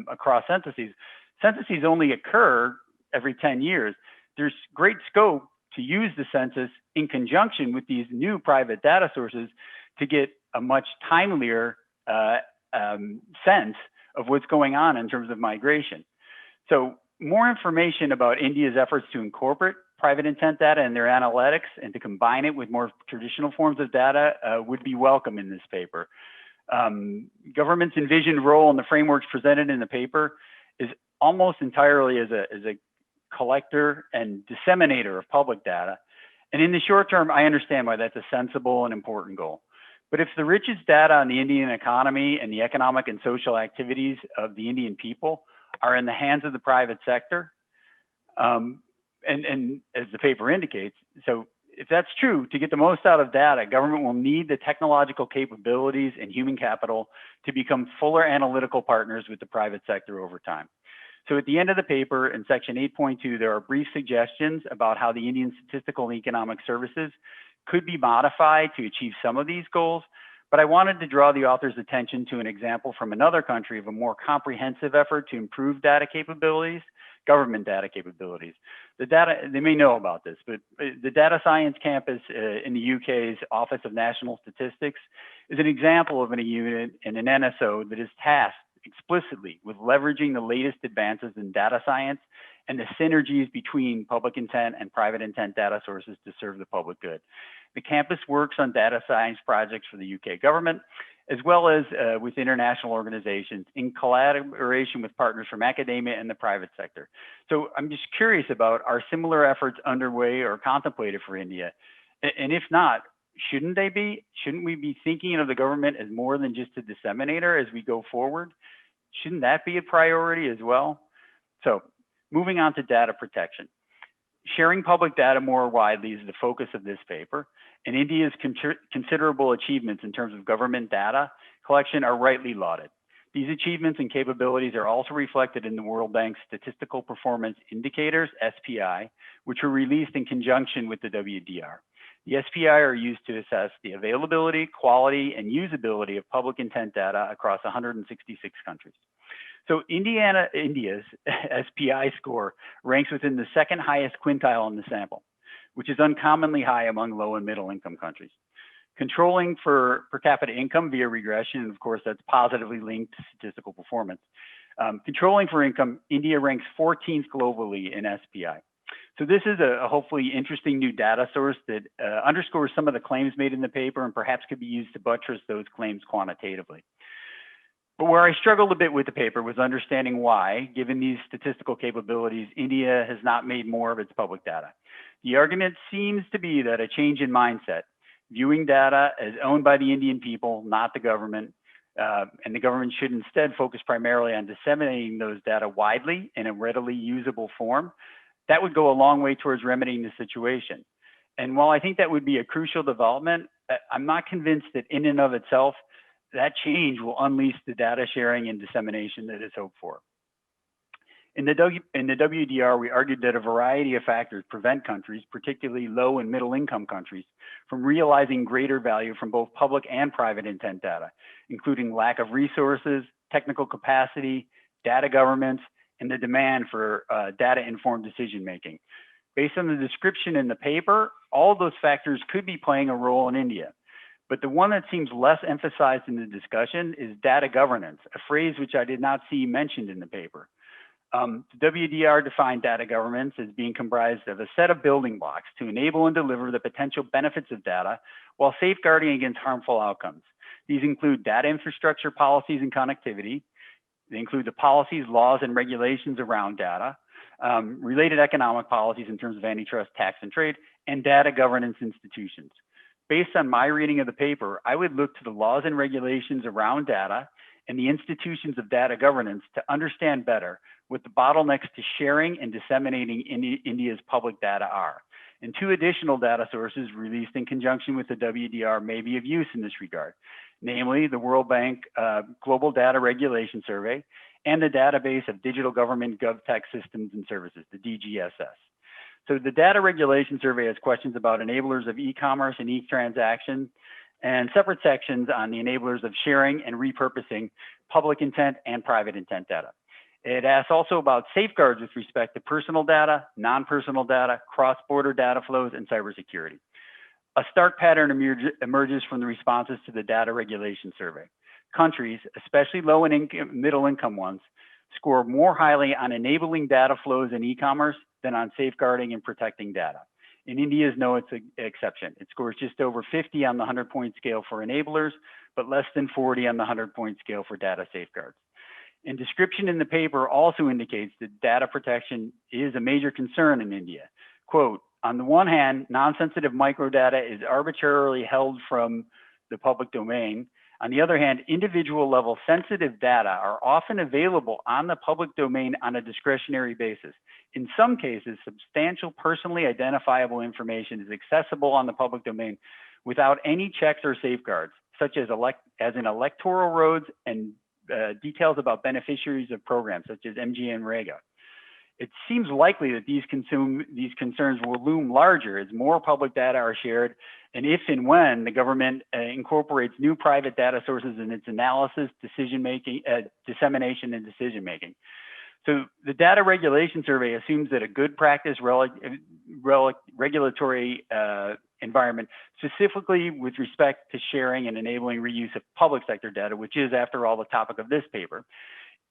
across censuses. Censuses only occur every 10 years. There's great scope to use the census in conjunction with these new private data sources to get a much timelier sense of what's going on in terms of migration. So more information about India's efforts to incorporate private intent data in their analytics and to combine it with more traditional forms of data would be welcome in this paper. Government's envisioned role in the frameworks presented in the paper is almost entirely as a collector and disseminator of public data. And in the short term, I understand why that's a sensible and important goal. But if the richest data on the Indian economy and the economic and social activities of the Indian people are in the hands of the private sector, and as the paper indicates, so if that's true, to get the most out of data, government will need the technological capabilities and human capital to become fuller analytical partners with the private sector over time. So at the end of the paper, in section 8.2, there are brief suggestions about how the Indian Statistical and Economic Services could be modified to achieve some of these goals, but I wanted to draw the author's attention to an example from another country of a more comprehensive effort to improve data capabilities, government data capabilities. The data, they may know about this, but the Data Science Campus in the UK's Office of National Statistics is an example of a unit and an NSO that is tasked explicitly with leveraging the latest advances in data science and the synergies between public intent and private intent data sources to serve the public good. The campus works on data science projects for the UK government, as well as with international organizations in collaboration with partners from academia and the private sector. So I'm just curious about, are similar efforts underway or contemplated for India? And if not, shouldn't they be? Shouldn't we be thinking of the government as more than just a disseminator as we go forward? Shouldn't that be a priority as well? So moving on to data protection. Sharing public data more widely is the focus of this paper, and India's considerable achievements in terms of government data collection are rightly lauded. These achievements and capabilities are also reflected in the World Bank's Statistical Performance Indicators, SPI, which were released in conjunction with the WDR. The SPI are used to assess the availability, quality, and usability of public intent data across 166 countries. So India's SPI score ranks within the second highest quintile in the sample, which is uncommonly high among low and middle income countries. Controlling for per capita income via regression, and of course, that's positively linked to statistical performance. Controlling for income, India ranks 14th globally in SPI. So this is a hopefully interesting new data source that underscores some of the claims made in the paper and perhaps could be used to buttress those claims quantitatively. But where I struggled a bit with the paper was understanding why, given these statistical capabilities, India has not made more of its public data. The argument seems to be that a change in mindset, viewing data as owned by the Indian people, not the government, and the government should instead focus primarily on disseminating those data widely in a readily usable form, that would go a long way towards remedying the situation. And while I think that would be a crucial development, I'm not convinced that in and of itself, that change will unleash the data sharing and dissemination that is hoped for. In the WDR, we argued that a variety of factors prevent countries, particularly low and middle income countries, from realizing greater value from both public and private intent data, including lack of resources, technical capacity, data governance, and the demand for data-informed decision-making. Based on the description in the paper, all of those factors could be playing a role in India. But the one that seems less emphasized in the discussion is data governance, a phrase which I did not see mentioned in the paper. The WDR defined data governance as being comprised of a set of building blocks to enable and deliver the potential benefits of data while safeguarding against harmful outcomes. These include data infrastructure policies and connectivity. They include the policies, laws, and regulations around data, related economic policies in terms of antitrust, tax, and trade, and data governance institutions. Based on my reading of the paper, I would look to the laws and regulations around data and the institutions of data governance to understand better what the bottlenecks to sharing and disseminating India's public data are. And two additional data sources released in conjunction with the WDR may be of use in this regard, namely the World Bank Global Data Regulation Survey and the Database of Digital Government GovTech Systems and Services, the DGSS. So the Data Regulation Survey has questions about enablers of e-commerce and e-transaction, and separate sections on the enablers of sharing and repurposing public intent and private intent data. It asks also about safeguards with respect to personal data, non-personal data, cross-border data flows, and cybersecurity. A stark pattern emerges from the responses to the Data Regulation Survey. Countries, especially low and middle income ones, score more highly on enabling data flows in e-commerce than on safeguarding and protecting data. And India is no exception. It scores just over 50 on the 100-point scale for enablers, but less than 40 on the 100-point scale for data safeguards. And description in the paper also indicates that data protection is a major concern in India. Quote, on the one hand, non-sensitive microdata is arbitrarily held from the public domain. On the other hand, individual level sensitive data are often available on the public domain on a discretionary basis. In some cases, substantial personally identifiable information is accessible on the public domain without any checks or safeguards, such as in electoral roads and details about beneficiaries of programs, such as MGNREGA. It seems likely that these concerns will loom larger as more public data are shared, and if and when the government incorporates new private data sources in its analysis, decision-making, dissemination, and decision-making. So the Data Regulation Survey assumes that a good practice regulatory environment, specifically with respect to sharing and enabling reuse of public sector data, which is, after all, the topic of this paper.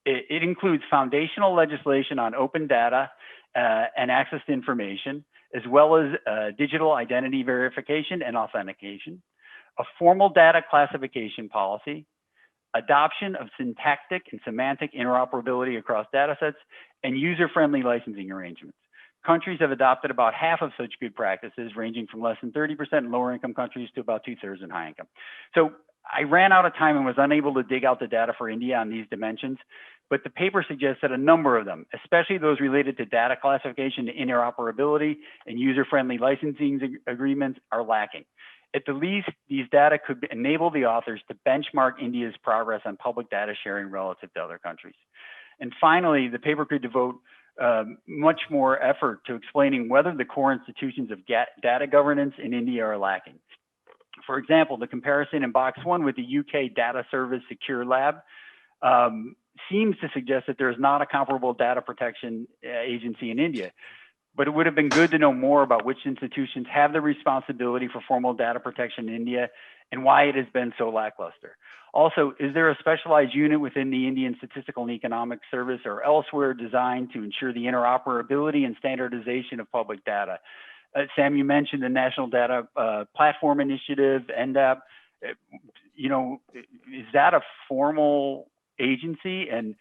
It includes foundational legislation on open data and access to information, as well as digital identity verification and authentication, a formal data classification policy, adoption of syntactic and semantic interoperability across datasets, and user-friendly licensing arrangements. Countries have adopted about half of such good practices, ranging from less than 30% in lower income countries to about 2/3 in high income. So I ran out of time and was unable to dig out the data for India on these dimensions, but the paper suggests that a number of them, especially those related to data classification, interoperability, and user-friendly licensing agreements, are lacking. At the least, these data could enable the authors to benchmark India's progress on public data sharing relative to other countries. And finally, the paper could devote much more effort to explaining whether the core institutions of data governance in India are lacking. For example, the comparison in box 1 with the UK Data Service Secure Lab seems to suggest that there is not a comparable data protection agency in India. But it would have been good to know more about which institutions have the responsibility for formal data protection in India and why it has been so lackluster. Also, is there a specialized unit within the Indian Statistical and Economic Service or elsewhere designed to ensure the interoperability and standardization of public data? Sam, you mentioned the National Data Platform Initiative, NDAP. You know, is that a formal agency, and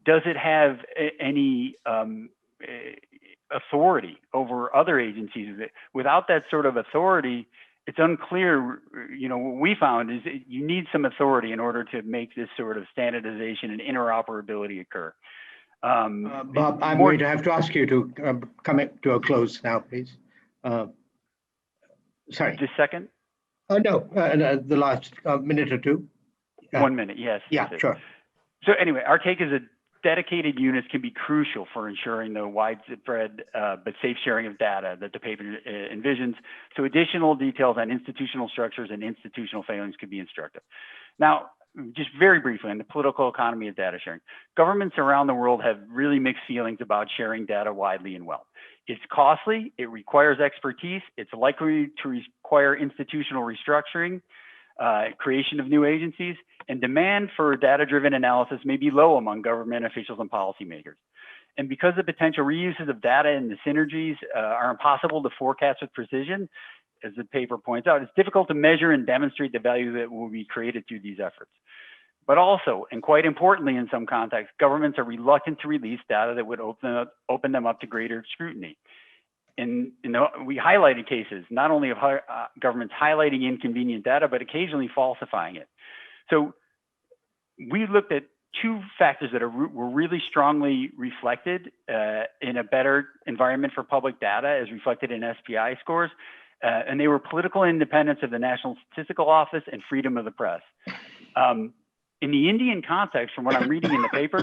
does it have any authority over other agencies? Without that sort of authority, it's unclear. You know, what we found is you need some authority in order to make this sort of standardization and interoperability occur. Bob, I'm going to have to ask you to come to a close now, please. Sorry. Just a second? No, the last minute or two. 1 minute, yes. Yeah, sure. So anyway, our take is that dedicated units can be crucial for ensuring the widespread but safe sharing of data that the paper envisions. So additional details on institutional structures and institutional failings could be instructive. Now, just very briefly on the political economy of data sharing. Governments around the world have really mixed feelings about sharing data widely and well. It's costly, it requires expertise, it's likely to require institutional restructuring, creation of new agencies, and demand for data-driven analysis may be low among government officials and policymakers. And because the potential reuses of data and the synergies are impossible to forecast with precision, as the paper points out, it's difficult to measure and demonstrate the value that will be created through these efforts. But also, and quite importantly in some contexts, governments are reluctant to release data that would open them up to greater scrutiny. And we highlighted cases, not only of governments highlighting inconvenient data, but occasionally falsifying it. So we looked at two factors that were really strongly reflected in a better environment for public data as reflected in SPI scores. And they were political independence of the National Statistical Office and freedom of the press. In the Indian context, from what I'm reading in the paper,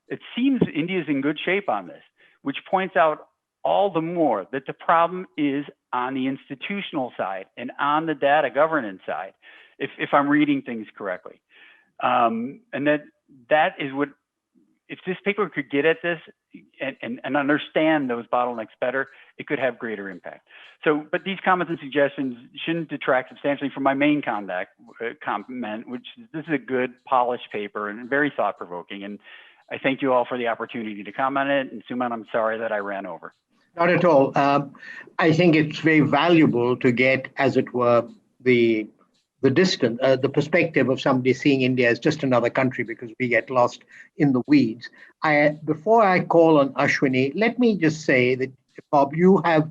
it seems India is in good shape on this, which points out all the more that the problem is on the institutional side and on the data governance side, if I'm reading things correctly. And that is what, if this paper could get at this and understand those bottlenecks better, it could have greater impact. So, but these comments and suggestions shouldn't detract substantially from my main comment, which this is a good polished paper and very thought-provoking. And I thank you all for the opportunity to comment on it. And Suman, I'm sorry that I ran over. Not at all. I think it's very valuable to get, as it were, the distance, the perspective of somebody seeing India as just another country, because we get lost in the weeds. Before I call on Ashwini, let me just say that, Bob, you have,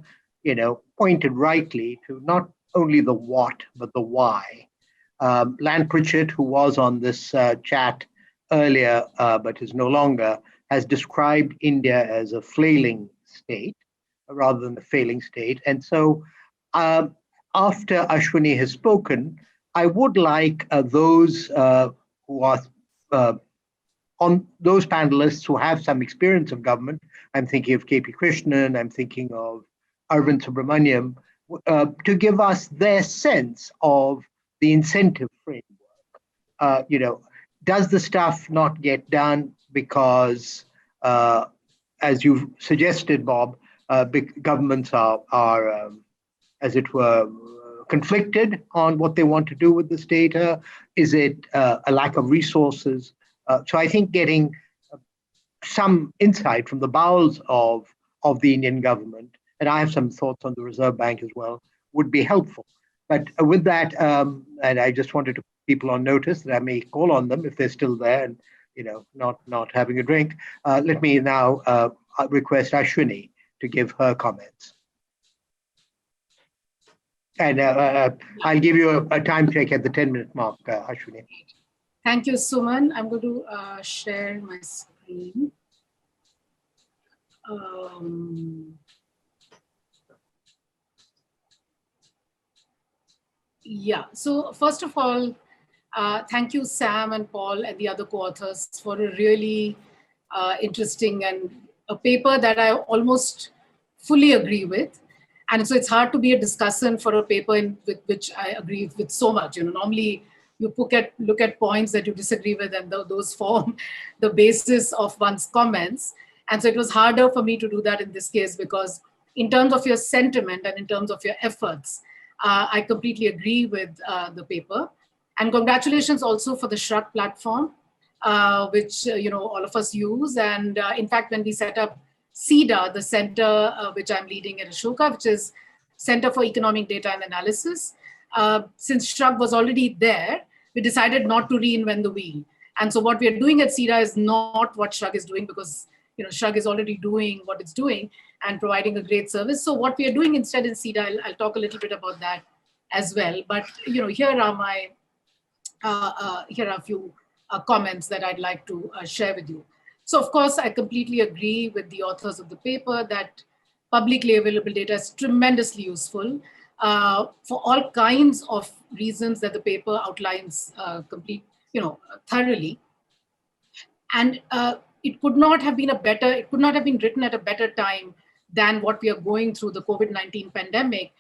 pointed rightly to not only the what, but the why. Lan Pritchett, who was on this chat earlier, but is no longer, has described India as a flailing state rather than a failing state. And so after Ashwini has spoken, I would like those who are on those panelists who have some experience of government, I'm thinking of KP Krishnan, I'm thinking of Arvind Subramaniam, to give us their sense of the incentive framework. Does the stuff not get done because, as you've suggested, Bob, big governments are as it were, conflicted on what they want to do with this data? Is it a lack of resources? So I think getting some insight from the bowels of the Indian government, and I have some thoughts on the Reserve Bank as well, would be helpful. But with that, and I just wanted to put people on notice that I may call on them if they're still there and not having a drink. Let me now request Ashwini to give her comments. And I'll give you a time check at the 10-minute mark, Ashwini. Thank you, Suman. I'm going to share my screen. Yeah, so first of all, thank you, Sam and Paul and the other co-authors for a really interesting and a paper that I almost fully agree with. And so it's hard to be a discussant for a paper with which I agree with so much. Normally you look at points that you disagree with, and those form the basis of one's comments. And so it was harder for me to do that in this case, because in terms of your sentiment and in terms of your efforts, I completely agree with the paper. And congratulations also for the Shrug platform, which all of us use. And in fact, when we set up CEDA, the center which I'm leading at Ashoka, which is Center for Economic Data and Analysis, since Shrug was already there, we decided not to reinvent the wheel. And so what we are doing at CEDA is not what Shrug is doing, because Shrug is already doing what it's doing and providing a great service. So what we are doing instead in CEDA, I'll talk a little bit about that as well. But here are my here are a few comments that I'd like to share with you. So of course, I completely agree with the authors of the paper that publicly available data is tremendously useful for all kinds of reasons that the paper outlines thoroughly. And it could not have been written at a better time than what we are going through, the COVID-19 pandemic,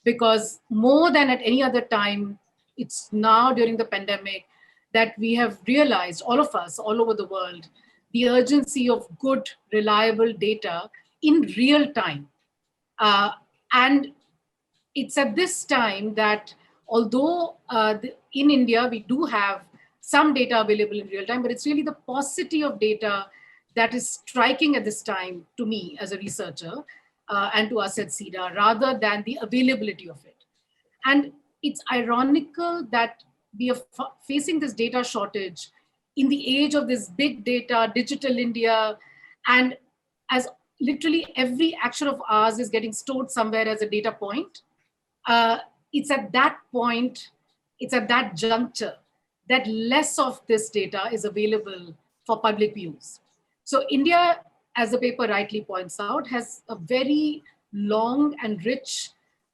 because more than at any other time, it's now during the pandemic that we have realized, all of us, all over the world, the urgency of good, reliable data in real time. And it's at this time that, although in India, we do have some data available in real time, but it's really the paucity of data that is striking at this time to me as a researcher and to us at CEDA, rather than the availability of it. And it's ironical that we are facing this data shortage in the age of this big data, digital India, and as literally every action of ours is getting stored somewhere as a data point, it's at that point, it's at that juncture that less of this data is available for public use. So India, as the paper rightly points out, has a very long and rich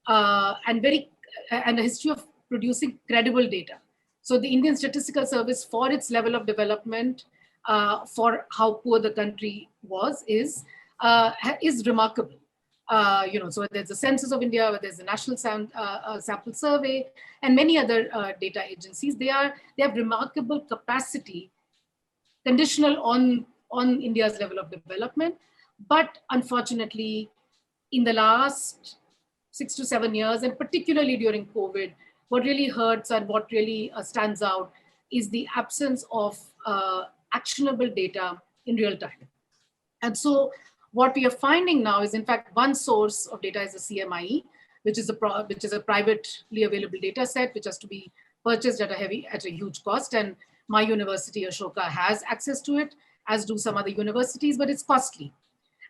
and a history of producing credible data. So the Indian Statistical Service, for its level of development, for how poor the country was, is remarkable. So there's the Census of India, there's the National Sample Survey, and many other data agencies. They have remarkable capacity, conditional on India's level of development. But unfortunately, in the last 6 to 7 years, and particularly during COVID, what really hurts and what really stands out is the absence of actionable data in real time. And so what we are finding now is, in fact, one source of data is the CMIE, which is a privately available data set, which has to be purchased at a huge cost. And my university, Ashoka, has access to it, as do some other universities, but it's costly.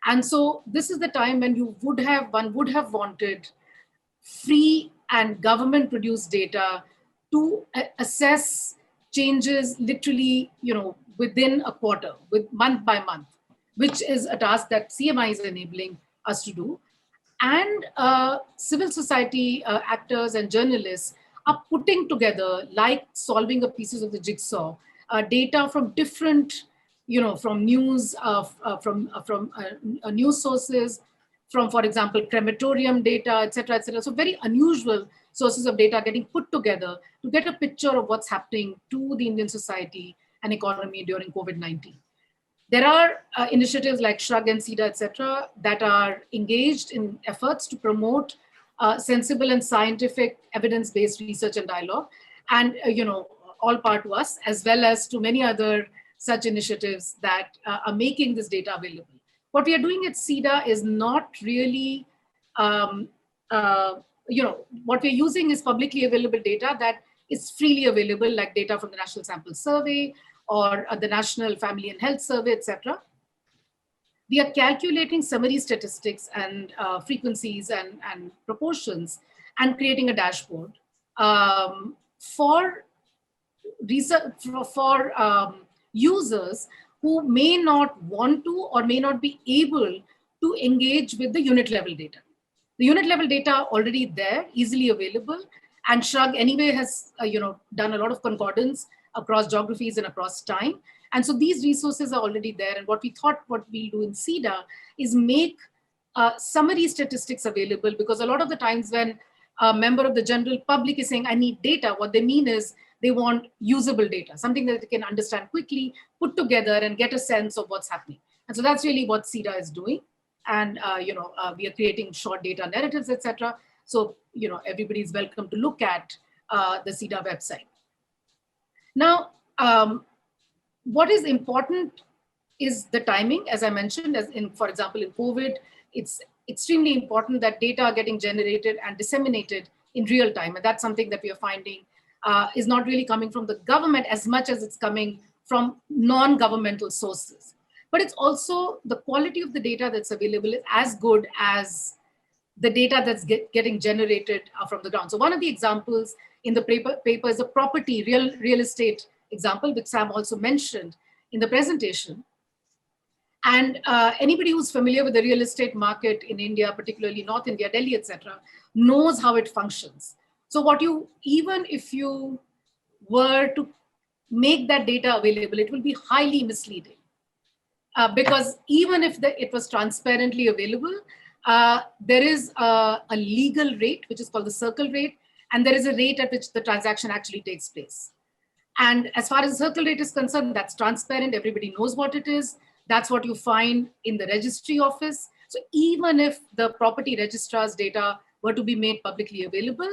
And so this is the time when one would have wanted free and government-produced data to assess changes literally, within a quarter, with month by month, which is a task that CMI is enabling us to do. And civil society actors and journalists are putting together, like solving pieces of the jigsaw, data from different, from news, from news sources, from, for example, crematorium data, et cetera, et cetera. So very unusual sources of data getting put together to get a picture of what's happening to the Indian society and economy during COVID-19. There are initiatives like Shrug and CEDA, et cetera, that are engaged in efforts to promote sensible and scientific evidence-based research and dialogue, and all part to us, as well as to many other such initiatives that are making this data available. What we are doing at CEDA is not really, what we're using is publicly available data that is freely available, like data from the National Sample Survey or the National Family and Health Survey, etc. We are calculating summary statistics and frequencies and proportions and creating a dashboard for research, for users who may not want to or may not be able to engage with the unit level data. The unit level data already there, easily available, and Shrug anyway has done a lot of concordance across geographies and across time. And so these resources are already there. And what we'll do in CEDA is make summary statistics available, because a lot of the times when a member of the general public is saying, I need data, what they mean is they want usable data, something that they can understand quickly, put together and get a sense of what's happening. And so that's really what CEDA is doing. And we are creating short data narratives, etc. So everybody is welcome to look at the CEDA website. Now, what is important is the timing, as I mentioned, for example, in COVID, it's extremely important that data are getting generated and disseminated in real time. And that's something that we are finding is not really coming from the government as much as it's coming from non-governmental sources. But it's also the quality of the data that's available is as good as the data that's getting generated from the ground. So one of the examples in the paper is a property, real estate example, which Sam also mentioned in the presentation. And anybody who's familiar with the real estate market in India, particularly North India, Delhi, etc., knows how it functions. So even if you were to make that data available, it will be highly misleading. Because even if it was transparently available, there is a legal rate, which is called the circle rate, and there is a rate at which the transaction actually takes place. And as far as the circle rate is concerned, that's transparent. Everybody knows what it is. That's what you find in the registry office. So even if the property registrar's data were to be made publicly available,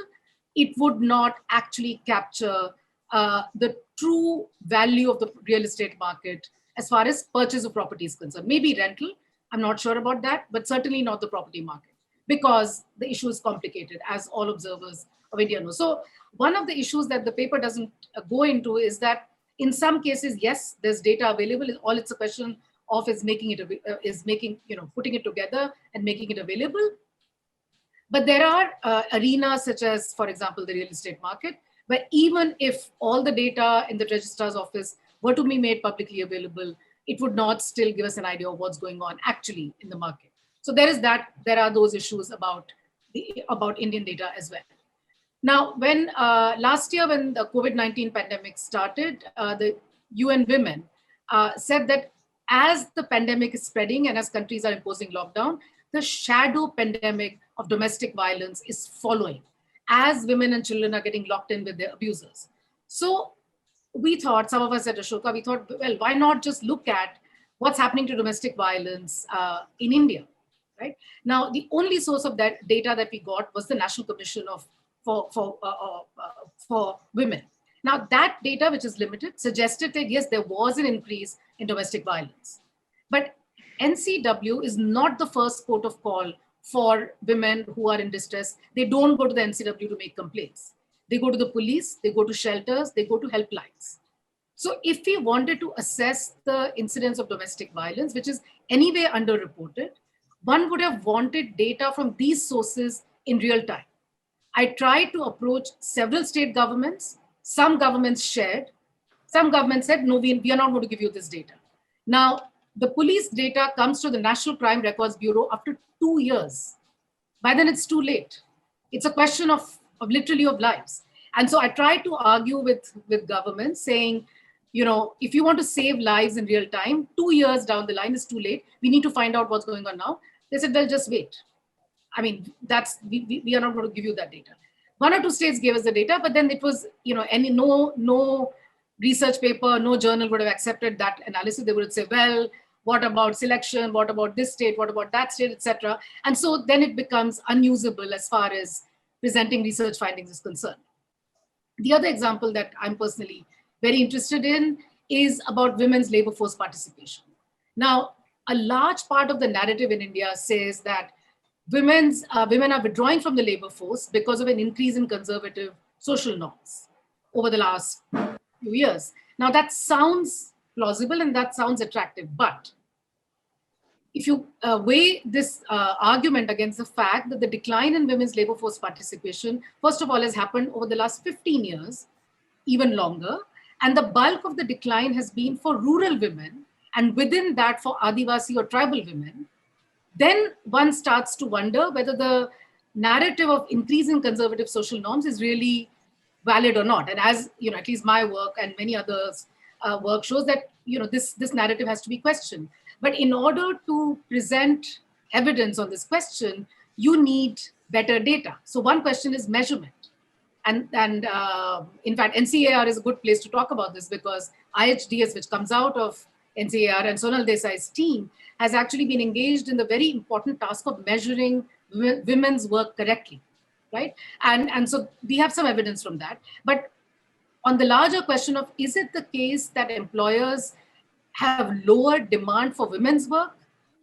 it would not actually capture the true value of the real estate market as far as purchase of property is concerned. Maybe rental, I'm not sure about that, but certainly not the property market, because the issue is complicated, as all observers of India know. So one of the issues that the paper doesn't go into is that in some cases, yes, there's data available. All it's a question of is putting it together and making it available. But there are arenas such as, for example, the real estate market, where even if all the data in the registrar's office were to be made publicly available, it would not still give us an idea of what's going on actually in the market. So there are those issues about Indian data as well. Now, when last year, when the COVID-19 pandemic started, the UN Women said that as the pandemic is spreading and as countries are imposing lockdown, the shadow pandemic of domestic violence is following as women and children are getting locked in with their abusers. So we thought, some of us at Ashoka, we thought, well, why not just look at what's happening to domestic violence in India, right? Now, the only source of that data that we got was the National Commission for Women. Now, that data, which is limited, suggested that, yes, there was an increase in domestic violence. But NCW is not the first port of call for women who are in distress. They don't go to the NCW to make complaints. They go to the police, they go to shelters, they go to helplines. So if we wanted to assess the incidence of domestic violence, which is anyway underreported, one would have wanted data from these sources in real time. I tried to approach several state governments. Some governments shared. Some governments said, no, we are not going to give you this data. Now, the police data comes to the National Crime Records Bureau after 2 years. By then it's too late. It's a question of literally of lives. And so I tried to argue with governments saying, if you want to save lives in real time, 2 years down the line is too late. We need to find out what's going on now. They said, well, just wait. I mean, we are not going to give you that data. 1 or 2 states gave us the data, but then it was, no research paper, no journal would have accepted that analysis. They would say, well, what about selection? What about this state? What about that state, etc. And so then it becomes unusable as far as presenting research findings is concerned. The other example that I'm personally very interested in is about women's labor force participation. Now, a large part of the narrative in India says that women are withdrawing from the labor force because of an increase in conservative social norms over the last few years. Now that sounds plausible and that sounds attractive, but if you weigh this argument against the fact that the decline in women's labor force participation, first of all, has happened over the last 15 years, even longer, and the bulk of the decline has been for rural women, and within that for Adivasi or tribal women, then one starts to wonder whether the narrative of increasing conservative social norms is really valid or not. And as at least my work and many others' work shows that this narrative has to be questioned. But in order to present evidence on this question, you need better data. So one question is measurement. And in fact, NCAER is a good place to talk about this because IHDS, which comes out of NCAER and Sonal Desai's team, has actually been engaged in the very important task of measuring women's work correctly, right? And so we have some evidence from that. But on the larger question of, is it the case that employers have lower demand for women's work?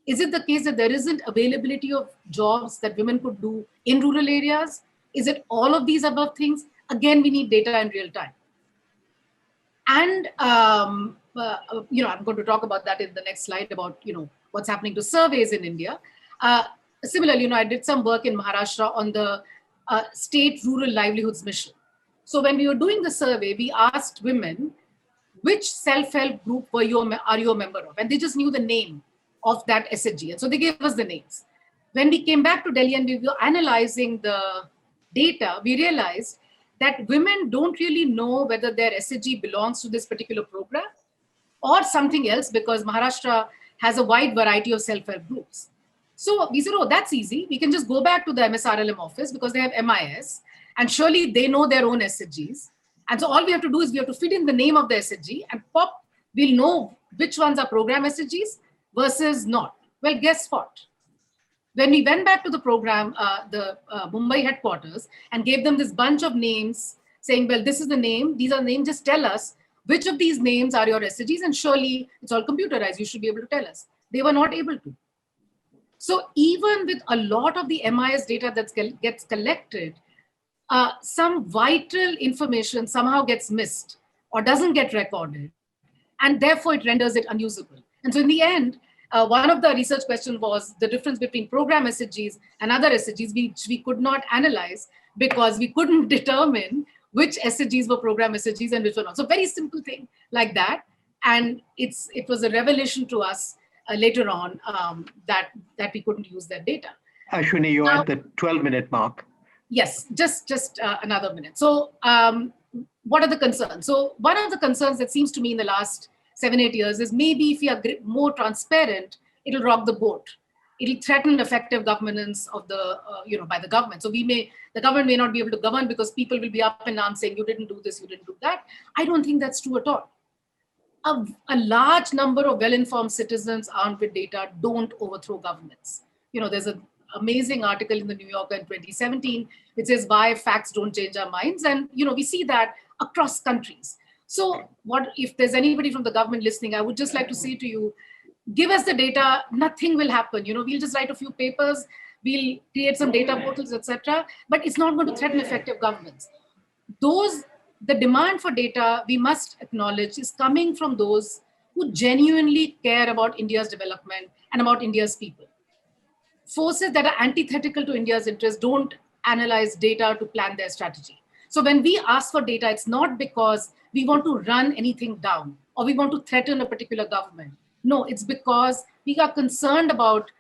Is it the case that there isn't availability of jobs that women could do in rural areas? Is it all of these above things? Again, we need data in real time. And I'm going to talk about that in the next slide about what's happening to surveys in India. Similarly, I did some work in Maharashtra on the state rural livelihoods mission. So when we were doing the survey, we asked women, which self-help group are you a member of? And they just knew the name of that SHG. And so they gave us the names. When we came back to Delhi and we were analyzing the data, we realized that women don't really know whether their SHG belongs to this particular program or something else, because Maharashtra has a wide variety of self-help groups. So we said, oh, that's easy. We can just go back to the MSRLM office because they have MIS, and surely they know their own SHGs. And so all we have to do is we have to fit in the name of the SHG and we'll know which ones are program SHGs versus not. Well, guess what? When we went back to the program, the Mumbai headquarters, and gave them this bunch of names saying, well, this is the name, these are the names, just tell us which of these names are your SHGs, and surely it's all computerized, you should be able to tell us. They were not able to. So even with a lot of the MIS data that gets collected, some vital information somehow gets missed or doesn't get recorded, and therefore it renders it unusable. And so in the end, one of the research questions was the difference between program SHGs and other SHGs, which we could not analyze because we couldn't determine which SHGs were program SHGs and which were not. So very simple thing like that. And it was a revelation to us later on that we couldn't use that data. Ashwini, you're at the 12-minute mark. Yes, just another minute. So what are the concerns? So one of the concerns that seems to me in the last 7-8 years is maybe if we are more transparent, it'll rock the boat. It'll threaten effective governance of the, by the government. So the government may not be able to govern because people will be up in arms saying, you didn't do this, you didn't do that. I don't think that's true at all. A large number of well-informed citizens armed with data don't overthrow governments. There's an amazing article in the New Yorker in 2017, which says why facts don't change our minds. And, we see that across countries. So what if there's anybody from the government listening, I would just like to say to you, give us the data, nothing will happen. We'll just write a few papers, we'll create some data portals, etc. But it's not going to threaten effective governance. The demand for data, we must acknowledge, is coming from those who genuinely care about India's development and about India's people. Forces that are antithetical to India's interests don't analyze data to plan their strategy. So when we ask for data, it's not because we want to run anything down or we want to threaten a particular government. No, it's because we are concerned about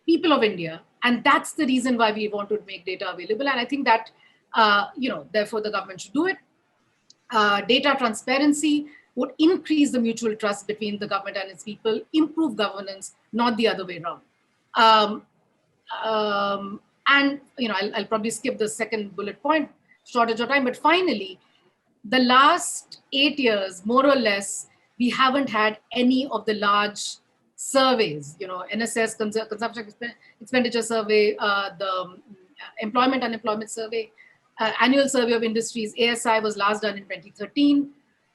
people of India. And that's the reason why we want to make data available. And I think that, therefore the government should do it. Data transparency would increase the mutual trust between the government and its people, improve governance, not the other way around. And I'll probably skip the second bullet point, shortage of time. But finally, the last 8 years, more or less, we haven't had any of the large surveys. NSS, Consumption Expenditure Survey, the Employment Unemployment Survey, Annual Survey of Industries, ASI was last done in 2013.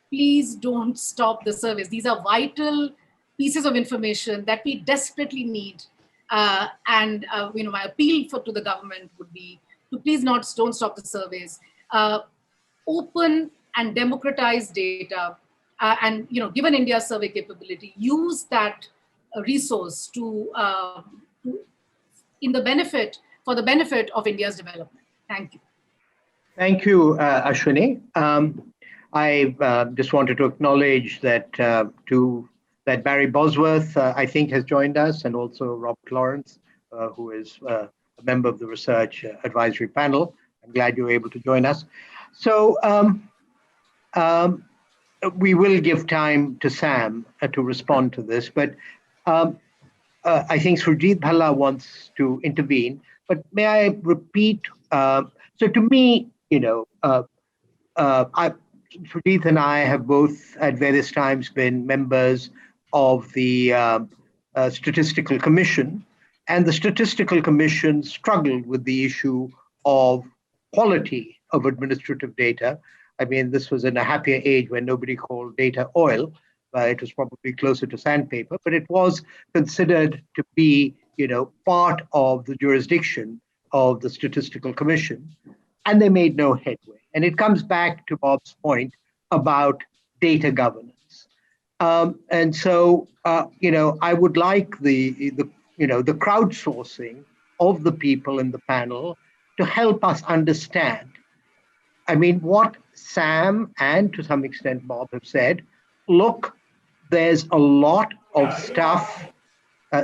Please don't stop the surveys. These are vital pieces of information that we desperately need. My appeal to the government would be to please don't stop the surveys. Open and democratize data, and given India's survey capability, use that resource for the benefit of India's development. Thank you. Thank you, Ashwini. I just wanted to acknowledge that Barry Bosworth, I think, has joined us, and also Robert Lawrence, who is a member of the research advisory panel. I'm glad you were able to join us. So we will give time to Sam to respond to this, but I think Surjit Bhalla wants to intervene. But may I repeat? So to me, Surjit and I have both at various times been members of the Statistical Commission, and the Statistical Commission struggled with the issue of quality of administrative data. I mean, this was in a happier age when nobody called data oil. It was probably closer to sandpaper, but it was considered to be, part of the jurisdiction of the Statistical Commission, and they made no headway. And it comes back to Bob's point about data governance. And so, I would like the crowdsourcing of the people in the panel to help us understand. I mean, what Sam and to some extent Bob have said, look, there's a lot of stuff.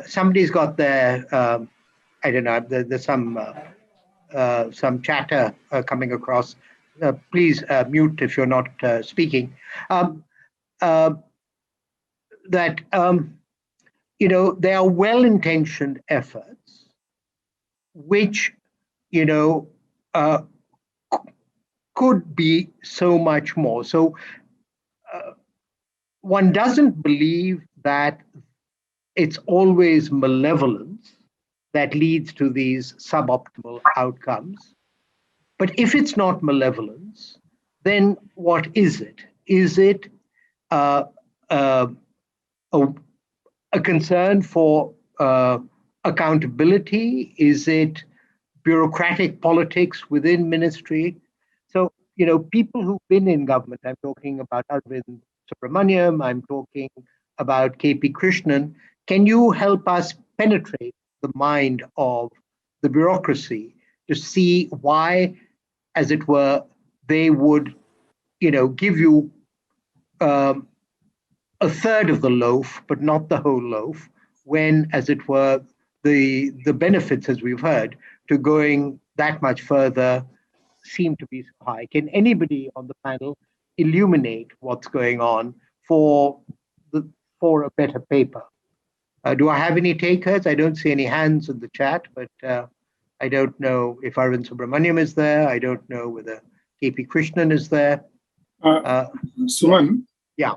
Somebody's got their, I don't know, there's some chatter coming across. Please mute if you're not speaking. There are well-intentioned efforts which, could be so much more. So one doesn't believe that it's always malevolence that leads to these suboptimal outcomes. But if it's not malevolence, then what is it? Is it a concern for accountability? Is it bureaucratic politics within ministry? So, people who've been in government, I'm talking about Arvind Subramaniam, I'm talking about KP Krishnan, can you help us penetrate the mind of the bureaucracy to see why, as it were, they would, give you a third of the loaf, but not the whole loaf, when, as it were, the benefits, as we've heard, to going that much further seem to be so high. Can anybody on the panel illuminate what's going on for a better paper? Do I have any takers? I don't see any hands in the chat, but I don't know if Arvind Subramaniam is there. I don't know whether KP Krishnan is there. Suman? Yeah.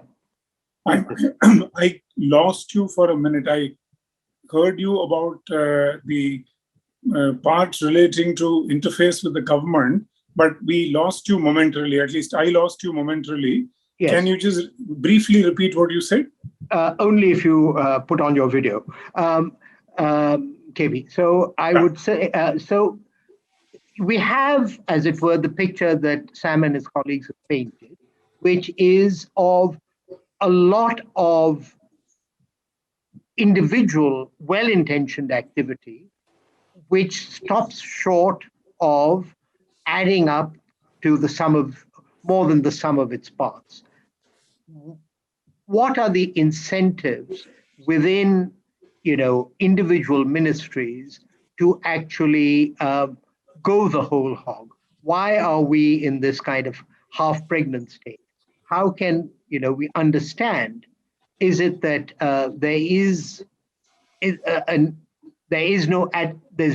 I lost you for a minute. I heard you about the parts relating to interface with the government, but we lost you momentarily. At least I lost you momentarily. Yes. Can you just briefly repeat what you said? only if you put on your video, KB. So I would say, so we have, as it were, the picture that Sam and his colleagues have painted, which is of a lot of individual, well-intentioned activity, which stops short of adding up to the sum of more than the sum of its parts. What are the incentives within, individual ministries to actually go the whole hog? Why are we in this kind of half-pregnant state? How can we understand? Is it that there's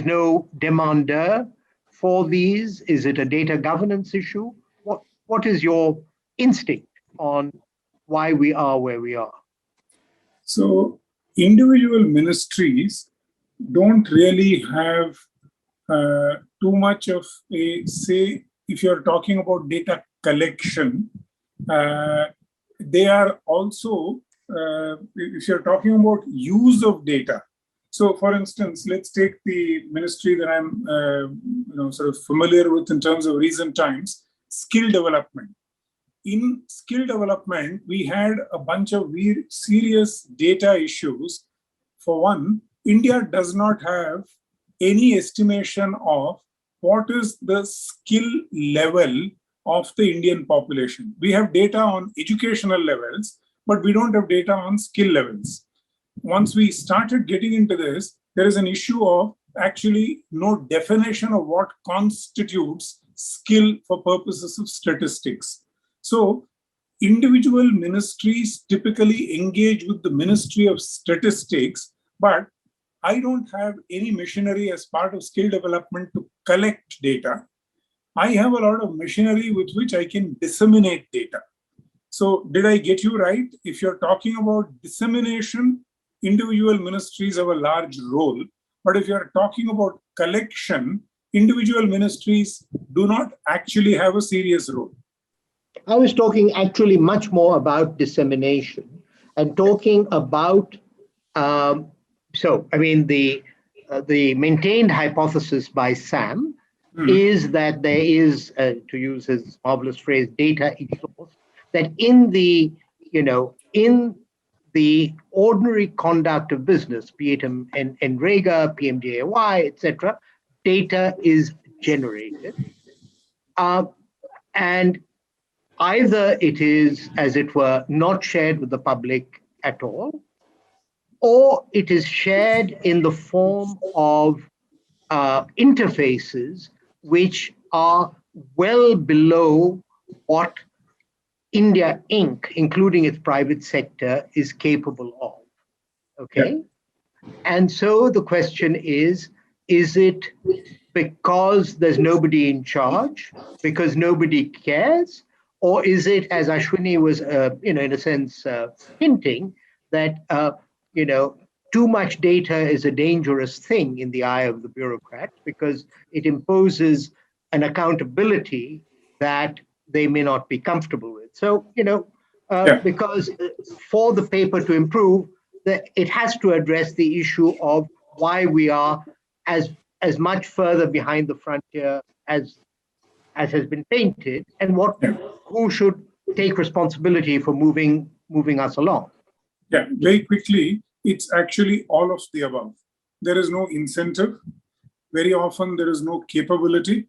no demander for these? Is it a data governance issue? What is your instinct on why we are where we are? So individual ministries don't really have too much of a say. If you're talking about data collection, they are also, if you're talking about use of data. So for instance, let's take the ministry that I'm sort of familiar with in terms of recent times, skill development. In skill development, we had a bunch of serious data issues. For one, India does not have any estimation of what is the skill level of the Indian population. We have data on educational levels, but we don't have data on skill levels. Once we started getting into this, there is an issue of actually no definition of what constitutes skill for purposes of statistics. So individual ministries typically engage with the Ministry of Statistics, but I don't have any machinery as part of skill development to collect data. I have a lot of machinery with which I can disseminate data. So did I get you right? If you're talking about dissemination, individual ministries have a large role. But if you're talking about collection, individual ministries do not actually have a serious role. I was talking actually much more about dissemination and talking about, the maintained hypothesis by Sam is that there is, to use his marvelous phrase, data exhaust, that in the ordinary conduct of business, be it in NREGA, PMDAY, etc., data is generated. And either it is, as it were, not shared with the public at all, or it is shared in the form of interfaces which are well below what India Inc., including its private sector, is capable of. Okay? Yeah. And so the question is it because there's nobody in charge, because nobody cares, or is it, as Ashwini was, in a sense, hinting, that, too much data is a dangerous thing in the eye of the bureaucrat because it imposes an accountability that they may not be comfortable with. So, because for the paper to improve, it has to address the issue of why we are as much further behind the frontier as has been painted, and who should take responsibility for moving us along. Yeah, very quickly, it's actually all of the above. There is no incentive. Very often there is no capability.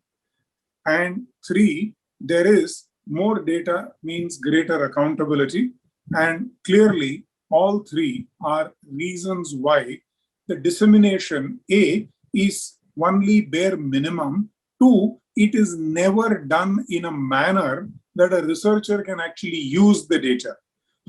And three, there is more data means greater accountability. And clearly, all three are reasons why the dissemination, A, is only bare minimum. Two, it is never done in a manner that a researcher can actually use the data.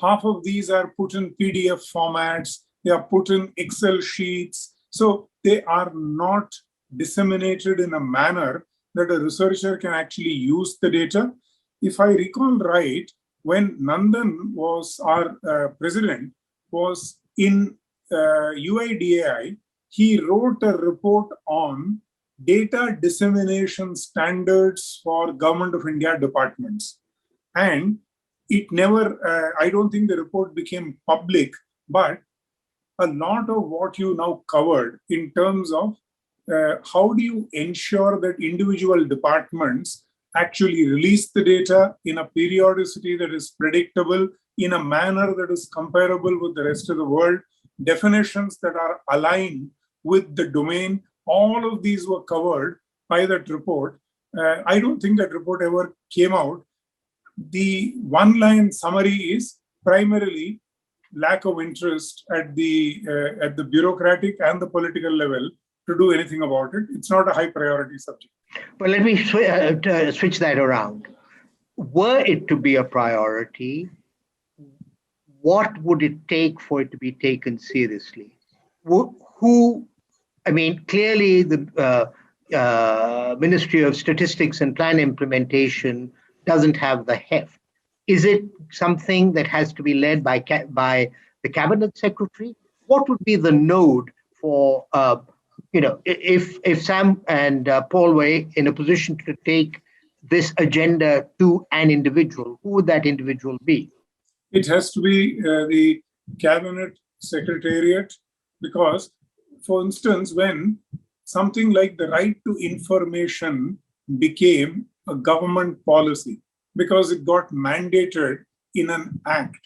Half of these are put in PDF formats, they are put in Excel sheets. So they are not disseminated in a manner that a researcher can actually use the data. If I recall right, when Nandan was our president, was in UIDAI, he wrote a report on data dissemination standards for Government of India departments. And it never, I don't think the report became public But a lot of what you now covered in terms of how do you ensure that individual departments actually release the data in a periodicity that is predictable, in a manner that is comparable with the rest of the world, definitions that are aligned with the domain. All of these were covered by that report. I don't think that report ever came out. The one-line summary is primarily lack of interest at the bureaucratic and the political level to do anything about it. It's not a high priority subject. Well, let me switch that around. Were it to be a priority, what would it take for it to be taken seriously? Clearly the Ministry of Statistics and Plan Implementation doesn't have the heft. Is it something that has to be led by the Cabinet Secretary? What would be the node for, if Sam and Paul were in a position to take this agenda to an individual, who would that individual be? It has to be the Cabinet Secretariat, because, for instance, when something like the right to information became a government policy, because it got mandated in an act,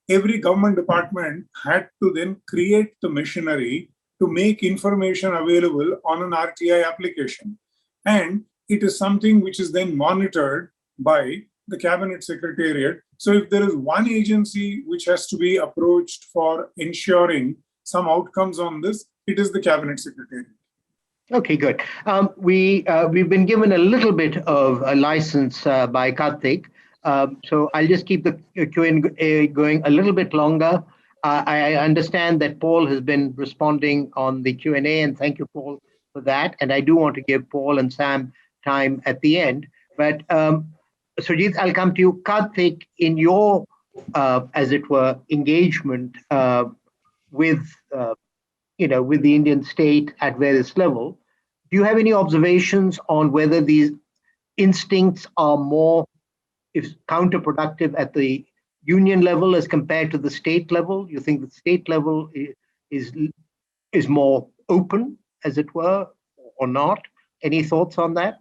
every government department had to then create the machinery to make information available on an RTI application. And it is something which is then monitored by the Cabinet Secretariat. So if there is one agency which has to be approached for ensuring some outcomes on this, it is the Cabinet Secretariat. Okay, good. We've been given a little bit of a license by Karthik. So I'll just keep the Q&A going a little bit longer. I understand that Paul has been responding on the Q&A, and thank you, Paul, for that. And I do want to give Paul and Sam time at the end. But Sujit, I'll come to you. Karthik, in your, as it were, engagement with the Indian state at various levels, do you have any observations on whether these instincts are more counterproductive at the union level as compared to the state level? You think the state level is more open, as it were, or not? Any thoughts on that?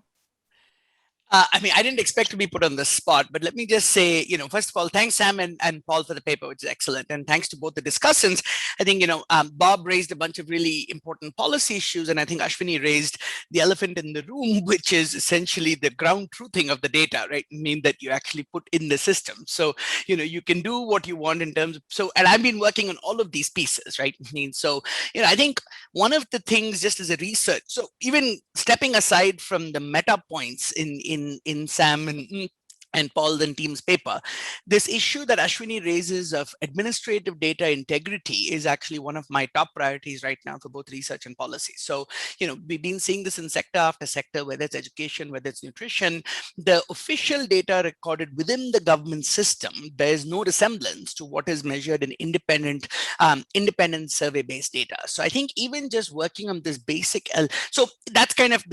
I didn't expect to be put on the spot, but let me just say, first of all, thanks, Sam and Paul, for the paper, which is excellent. And thanks to both the discussants. I think, Bob raised a bunch of really important policy issues, and I think Ashwini raised the elephant in the room, which is essentially the ground truthing of the data, right? That you actually put in the system. So, you can do what you want in terms of, and I've been working on all of these pieces, right? I think one of the things, just as a research, so even stepping aside from the meta points in Sam and Paul and team's paper, this issue that Ashwini raises of administrative data integrity is actually one of my top priorities right now for both research and policy. So, we've been seeing this in sector after sector, whether it's education, whether it's nutrition, the official data recorded within the government system bears no resemblance to what is measured in independent survey-based data. So I think even just working on this basic, so that's kind of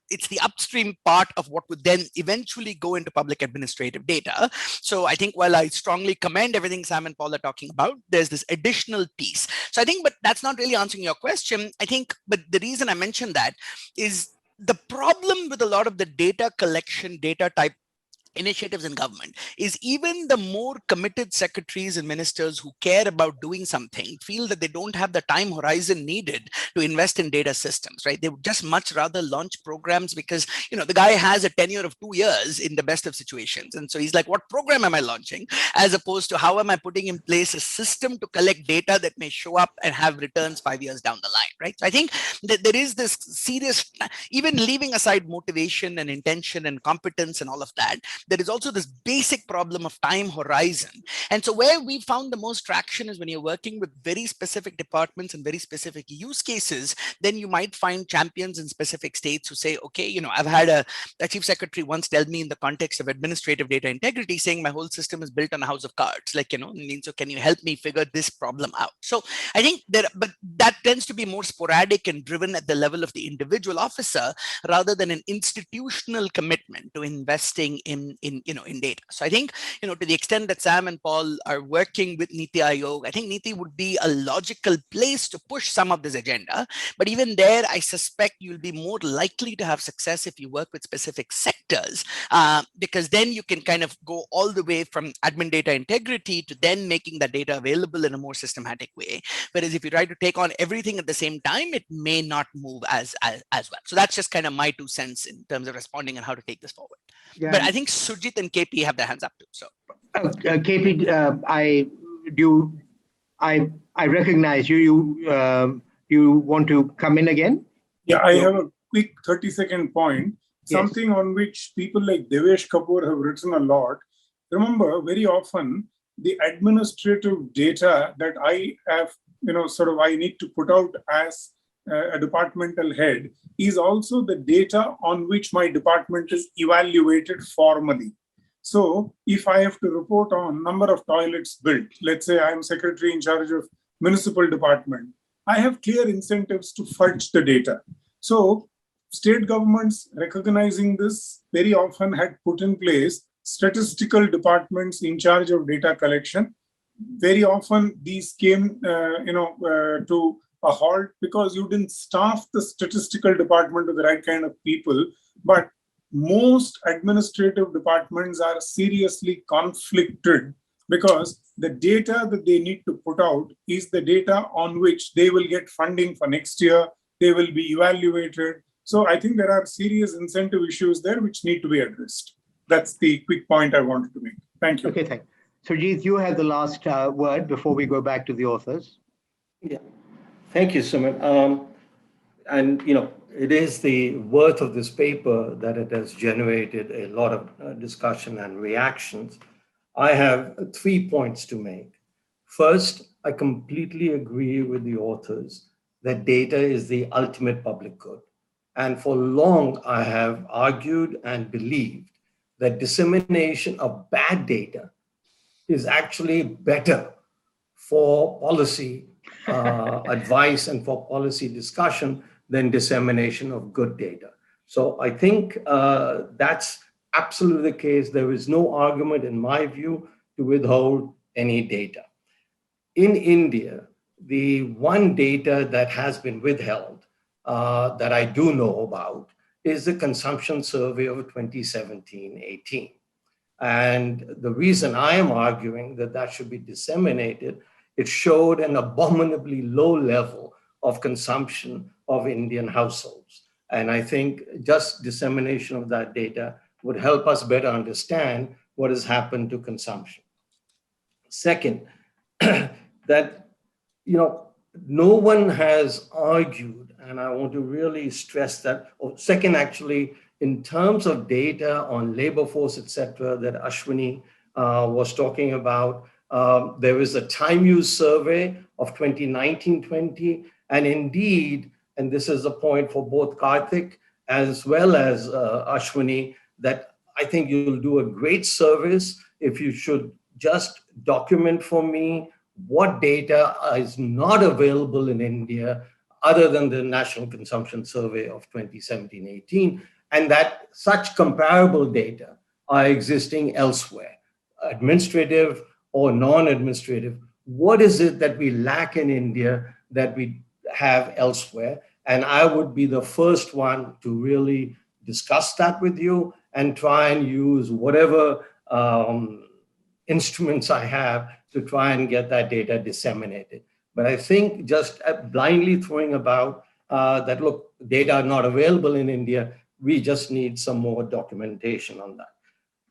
it's the upstream part of what would then eventually go into public administration data. So I think while I strongly commend everything Sam and Paul are talking about, there's this additional piece. So I think, but that's not really answering your question. I think, but the reason I mentioned that is the problem with a lot of the data collection, data type initiatives in government is even the more committed secretaries and ministers who care about doing something feel that they don't have the time horizon needed to invest in data systems, right? They would just much rather launch programs because, the guy has a tenure of 2 years in the best of situations. And so he's like, what program am I launching? As opposed to how am I putting in place a system to collect data that may show up and have returns 5 years down the line, right? So I think that there is this serious, even leaving aside motivation and intention and competence and all of that, there is also this basic problem of time horizon. And so where we found the most traction is when you're working with very specific departments and very specific use cases, then you might find champions in specific states who say, okay, I've had a chief secretary once tell me in the context of administrative data integrity saying my whole system is built on a house of cards, so can you help me figure this problem out? So I think but that tends to be more sporadic and driven at the level of the individual officer rather than an institutional commitment to investing in in data. So I think, to the extent that Sam and Paul are working with Niti Aayog, I think Niti would be a logical place to push some of this agenda. But even there, I suspect you'll be more likely to have success if you work with specific sectors, because then you can kind of go all the way from admin data integrity to then making that data available in a more systematic way. Whereas if you try to take on everything at the same time, it may not move as well. So that's just kind of my 2 cents in terms of responding and how to take this forward. Yeah. But I think Sujit and KP have their hands up too. So KP, I recognize you. You want to come in again? Yeah, I have a quick 30-second point. Yes. Something on which people like Devesh Kapoor have written a lot. Remember, very often the administrative data that I have, I need to put out as a departmental head is also the data on which my department is evaluated formally. So if I have to report on number of toilets built, let's say I'm secretary in charge of municipal department, I have clear incentives to fudge the data. So state governments recognizing this very often had put in place statistical departments in charge of data collection. Very often these came, to a halt because you didn't staff the statistical department with the right kind of people. But most administrative departments are seriously conflicted because the data that they need to put out is the data on which they will get funding for next year. They will be evaluated. So I think there are serious incentive issues there which need to be addressed. That's the quick point I wanted to make. Thank you. Okay, thanks. Sujit, you have the last word before we go back to the authors. Yeah, thank you, Suman. And it is the worth of this paper that it has generated a lot of discussion and reactions. I have 3 points to make. First, I completely agree with the authors that data is the ultimate public good. And for long, I have argued and believed that dissemination of bad data is actually better for policy advice and for policy discussion than dissemination of good data. So I think that's absolutely the case. There is no argument, in my view, to withhold any data. In India, the one data that has been withheld that I do know about is the consumption survey of 2017-18. And the reason I am arguing that that should be disseminated, it showed an abominably low level of consumption of Indian households. And I think just dissemination of that data would help us better understand what has happened to consumption. Second, that, no one has argued, and I want to really stress that. Second, actually, in terms of data on labor force, et cetera, that Ashwini was talking about, there is a time use survey of 2019-20, and indeed, and this is a point for both Karthik as well as Ashwini, that I think you'll do a great service if you should just document for me what data is not available in India other than the National Consumption Survey of 2017-18, and that such comparable data are existing elsewhere, administrative or non-administrative. What is it that we lack in India that we have elsewhere? And I would be the first one to really discuss that with you and try and use whatever instruments I have to try and get that data disseminated. But I think just blindly throwing about that, look, data are not available in India, we just need some more documentation on that.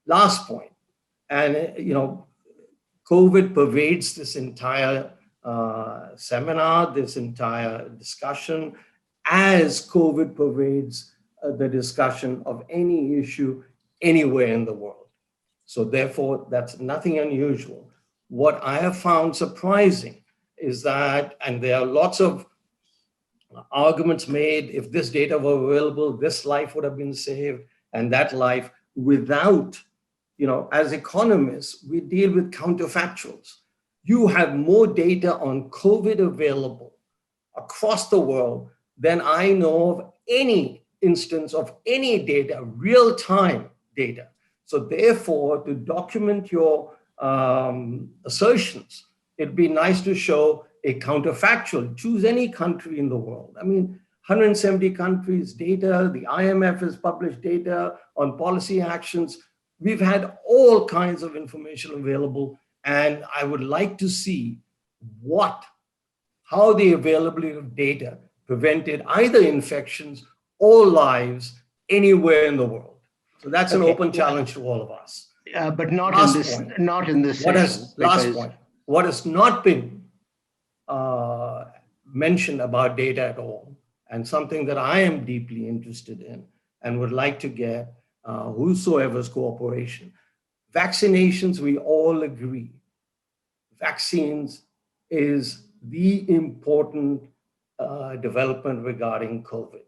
Last point, and COVID pervades this entire seminar, this entire discussion, as COVID pervades the discussion of any issue anywhere in the world. So therefore, that's nothing unusual. What I have found surprising is that, and there are lots of arguments made, if this data were available, this life would have been saved, and that life, without, as economists, we deal with counterfactuals. You have more data on COVID available across the world than I know of any instance of any data, real-time data, So therefore, to document your assertions, it'd be nice to show a counterfactual. Choose any country in the world. I mean, 170 countries, data, the IMF has published data on policy actions. We've had all kinds of information available, and I would like to see how the availability of data prevented either infections or lives anywhere in the world. So that's an open challenge to all of us. But not Last in this, point. not in this What session. last point. What has not been mentioned about data at all, and something that I am deeply interested in and would like to get whosoever's cooperation. Vaccinations, we all agree. Vaccines is the important development regarding COVID.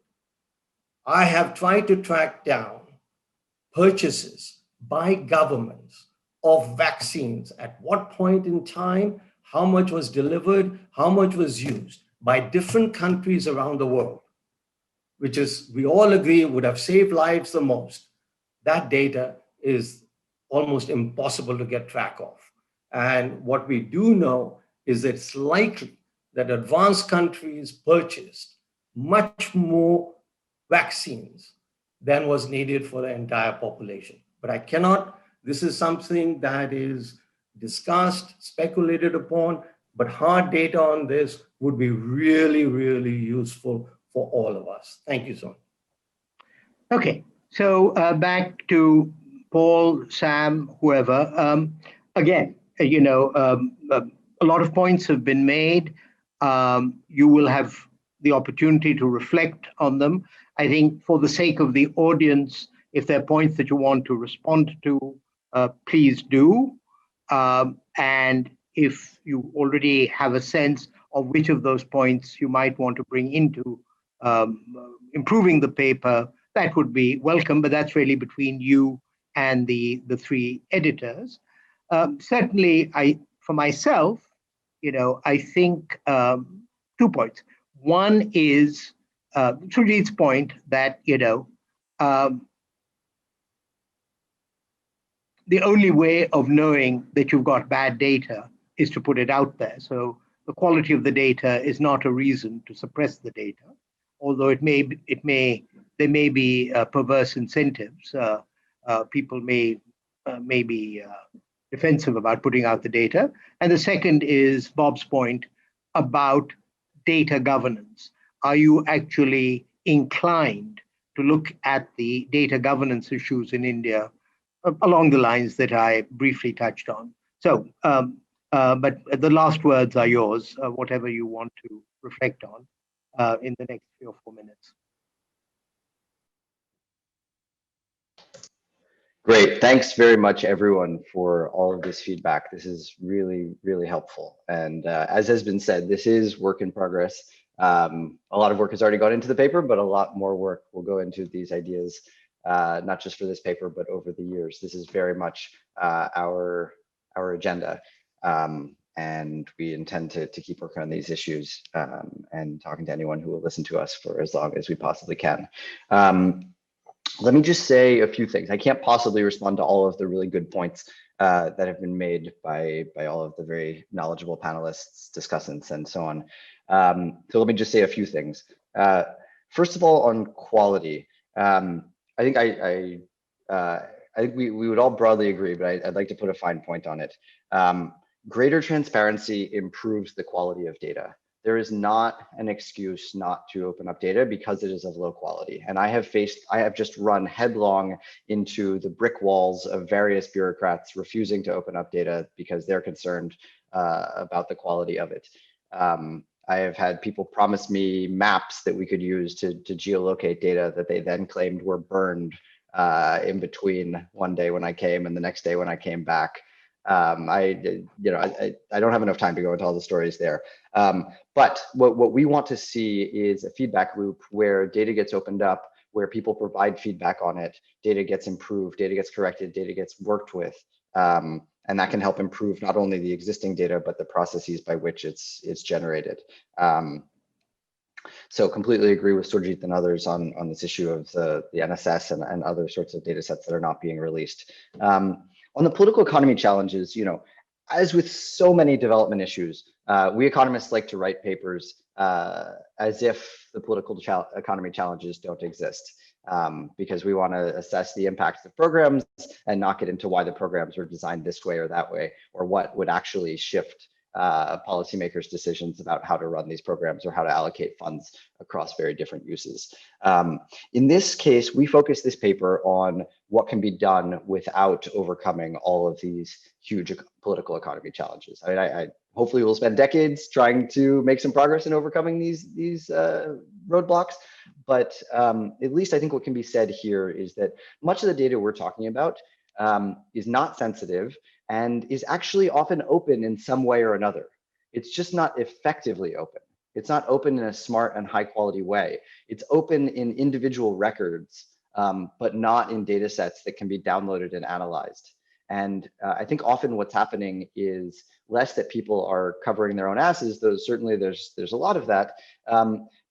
I have tried to track down purchases by governments of vaccines, at what point in time, how much was delivered, how much was used by different countries around the world, which is, we all agree, would have saved lives the most. That data is almost impossible to get track of. And what we do know is it's likely that advanced countries purchased much more vaccines than was needed for the entire population. But I cannot, this is something that is discussed, speculated upon, but hard data on this would be really, really useful for all of us. Thank you so much. Okay, so back to Paul, Sam, whoever. Again, a lot of points have been made. You will have the opportunity to reflect on them. I think for the sake of the audience, if there are points that you want to respond to, please do. And if you already have a sense of which of those points you might want to bring into improving the paper, that would be welcome, but that's really between you and the three editors. Certainly, for myself, I think 2 points. One is Sujit's point that, the only way of knowing that you've got bad data is to put it out there. So the quality of the data is not a reason to suppress the data, although there may be perverse incentives. People may be defensive about putting out the data. And the second is Bob's point about data governance. Are you actually inclined to look at the data governance issues in India along the lines that I briefly touched on? So, but the last words are yours, whatever you want to reflect on in the next 3 or 4 minutes. Great. Thanks very much, everyone, for all of this feedback. This is really, really helpful. And as has been said, this is work in progress. A lot of work has already gone into the paper, but a lot more work will go into these ideas, not just for this paper, but over the years. This is very much our agenda. And we intend to keep working on these issues and talking to anyone who will listen to us for as long as we possibly can. Let me just say a few things. I can't possibly respond to all of the really good points that have been made by all of the very knowledgeable panelists, discussants, and so on. So let me just say a few things. First of all, on quality, I think I think we would all broadly agree, but I'd like to put a fine point on it. Greater transparency improves the quality of data. There is not an excuse not to open up data because it is of low quality. And I have just run headlong into the brick walls of various bureaucrats refusing to open up data because they're concerned about the quality of it. I have had people promise me maps that we could use to geolocate data that they then claimed were burned in between one day when I came and the next day when I came back. I don't have enough time to go into all the stories there. But what we want to see is a feedback loop where data gets opened up, where people provide feedback on it, data gets improved, data gets corrected, data gets worked with. And that can help improve not only the existing data, but the processes by which it's generated. So completely agree with Surjit and others on this issue of the NSS and other sorts of data sets that are not being released. On the political economy challenges, as with so many development issues, we economists like to write papers as if the political economy challenges don't exist, because we want to assess the impacts of programs and not get into why the programs were designed this way or that way, or what would actually shift policymakers' decisions about how to run these programs or how to allocate funds across very different uses. In this case, we focus this paper on what can be done without overcoming all of these huge political economy challenges. I mean, I hopefully we'll spend decades trying to make some progress in overcoming these roadblocks, but at least I think what can be said here is that much of the data we're talking about is not sensitive and is actually often open in some way or another. It's just not effectively open. It's not open in a smart and high quality way. It's open in individual records, but not in data sets that can be downloaded and analyzed. And I think often what's happening is less that people are covering their own asses, though certainly there's a lot of that,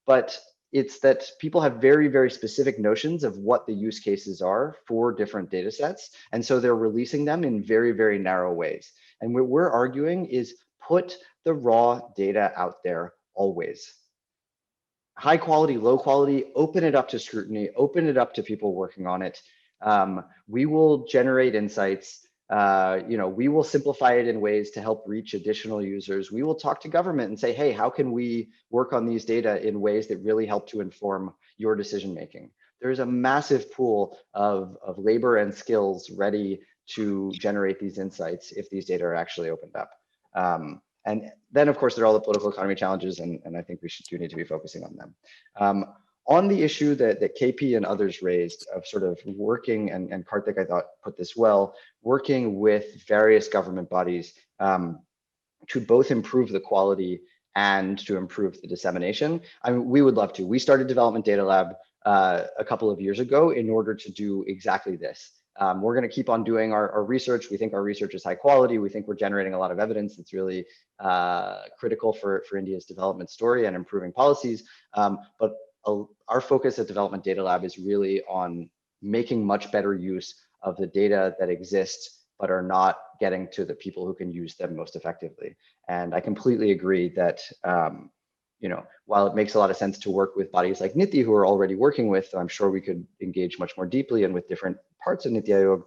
but it's that people have very, very specific notions of what the use cases are for different data sets. And so they're releasing them in very, very narrow ways. And what we're arguing is put the raw data out there always. High quality, low quality, open it up to scrutiny, open it up to people working on it. We will generate insights. We will simplify it in ways to help reach additional users. We will talk to government and say, hey, how can we work on these data in ways that really help to inform your decision making? There's a massive pool of labor and skills ready to generate these insights if these data are actually opened up. And then, of course, there are all the political economy challenges, and I think we do need to be focusing on them. On the issue that KP and others raised of sort of working, and Karthik, I thought, put this well, working with various government bodies to both improve the quality and to improve the dissemination. I mean, we would love to. We started Development Data Lab a couple of years ago in order to do exactly this. We're going to keep on doing our research. We think our research is high quality. We think we're generating a lot of evidence that's really critical for India's development story and improving policies. But our focus at Development Data Lab is really on making much better use of the data that exists, but are not getting to the people who can use them most effectively. And I completely agree that, while it makes a lot of sense to work with bodies like NITI who are already working with, I'm sure we could engage much more deeply and with different parts of NITI Aayog.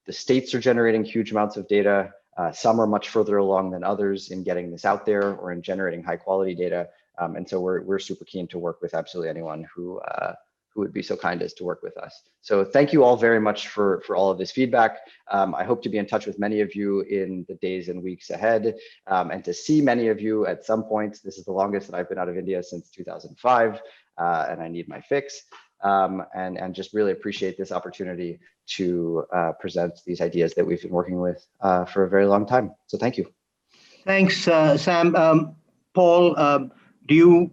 The states are generating huge amounts of data. Some are much further along than others in getting this out there or in generating high quality data. And so we're super keen to work with absolutely anyone who would be so kind as to work with us. So thank you all very much for all of this feedback. I hope to be in touch with many of you in the days and weeks ahead, and to see many of you at some point. This is the longest that I've been out of India since 2005, and I need my fix. And just really appreciate this opportunity to present these ideas that we've been working with for a very long time. So thank you. Thanks, Sam. Paul, do you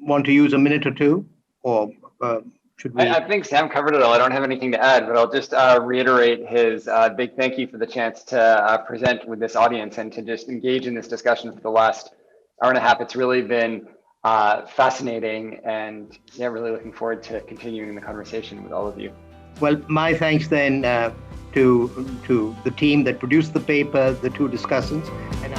want to use a minute or two, or should we? I think Sam covered it all. I don't have anything to add, but I'll just reiterate his big thank you for the chance to present with this audience and to just engage in this discussion for the last hour and a half. It's really been fascinating, and yeah, really looking forward to continuing the conversation with all of you. Well, my thanks then to the team that produced the paper, the two discussants, and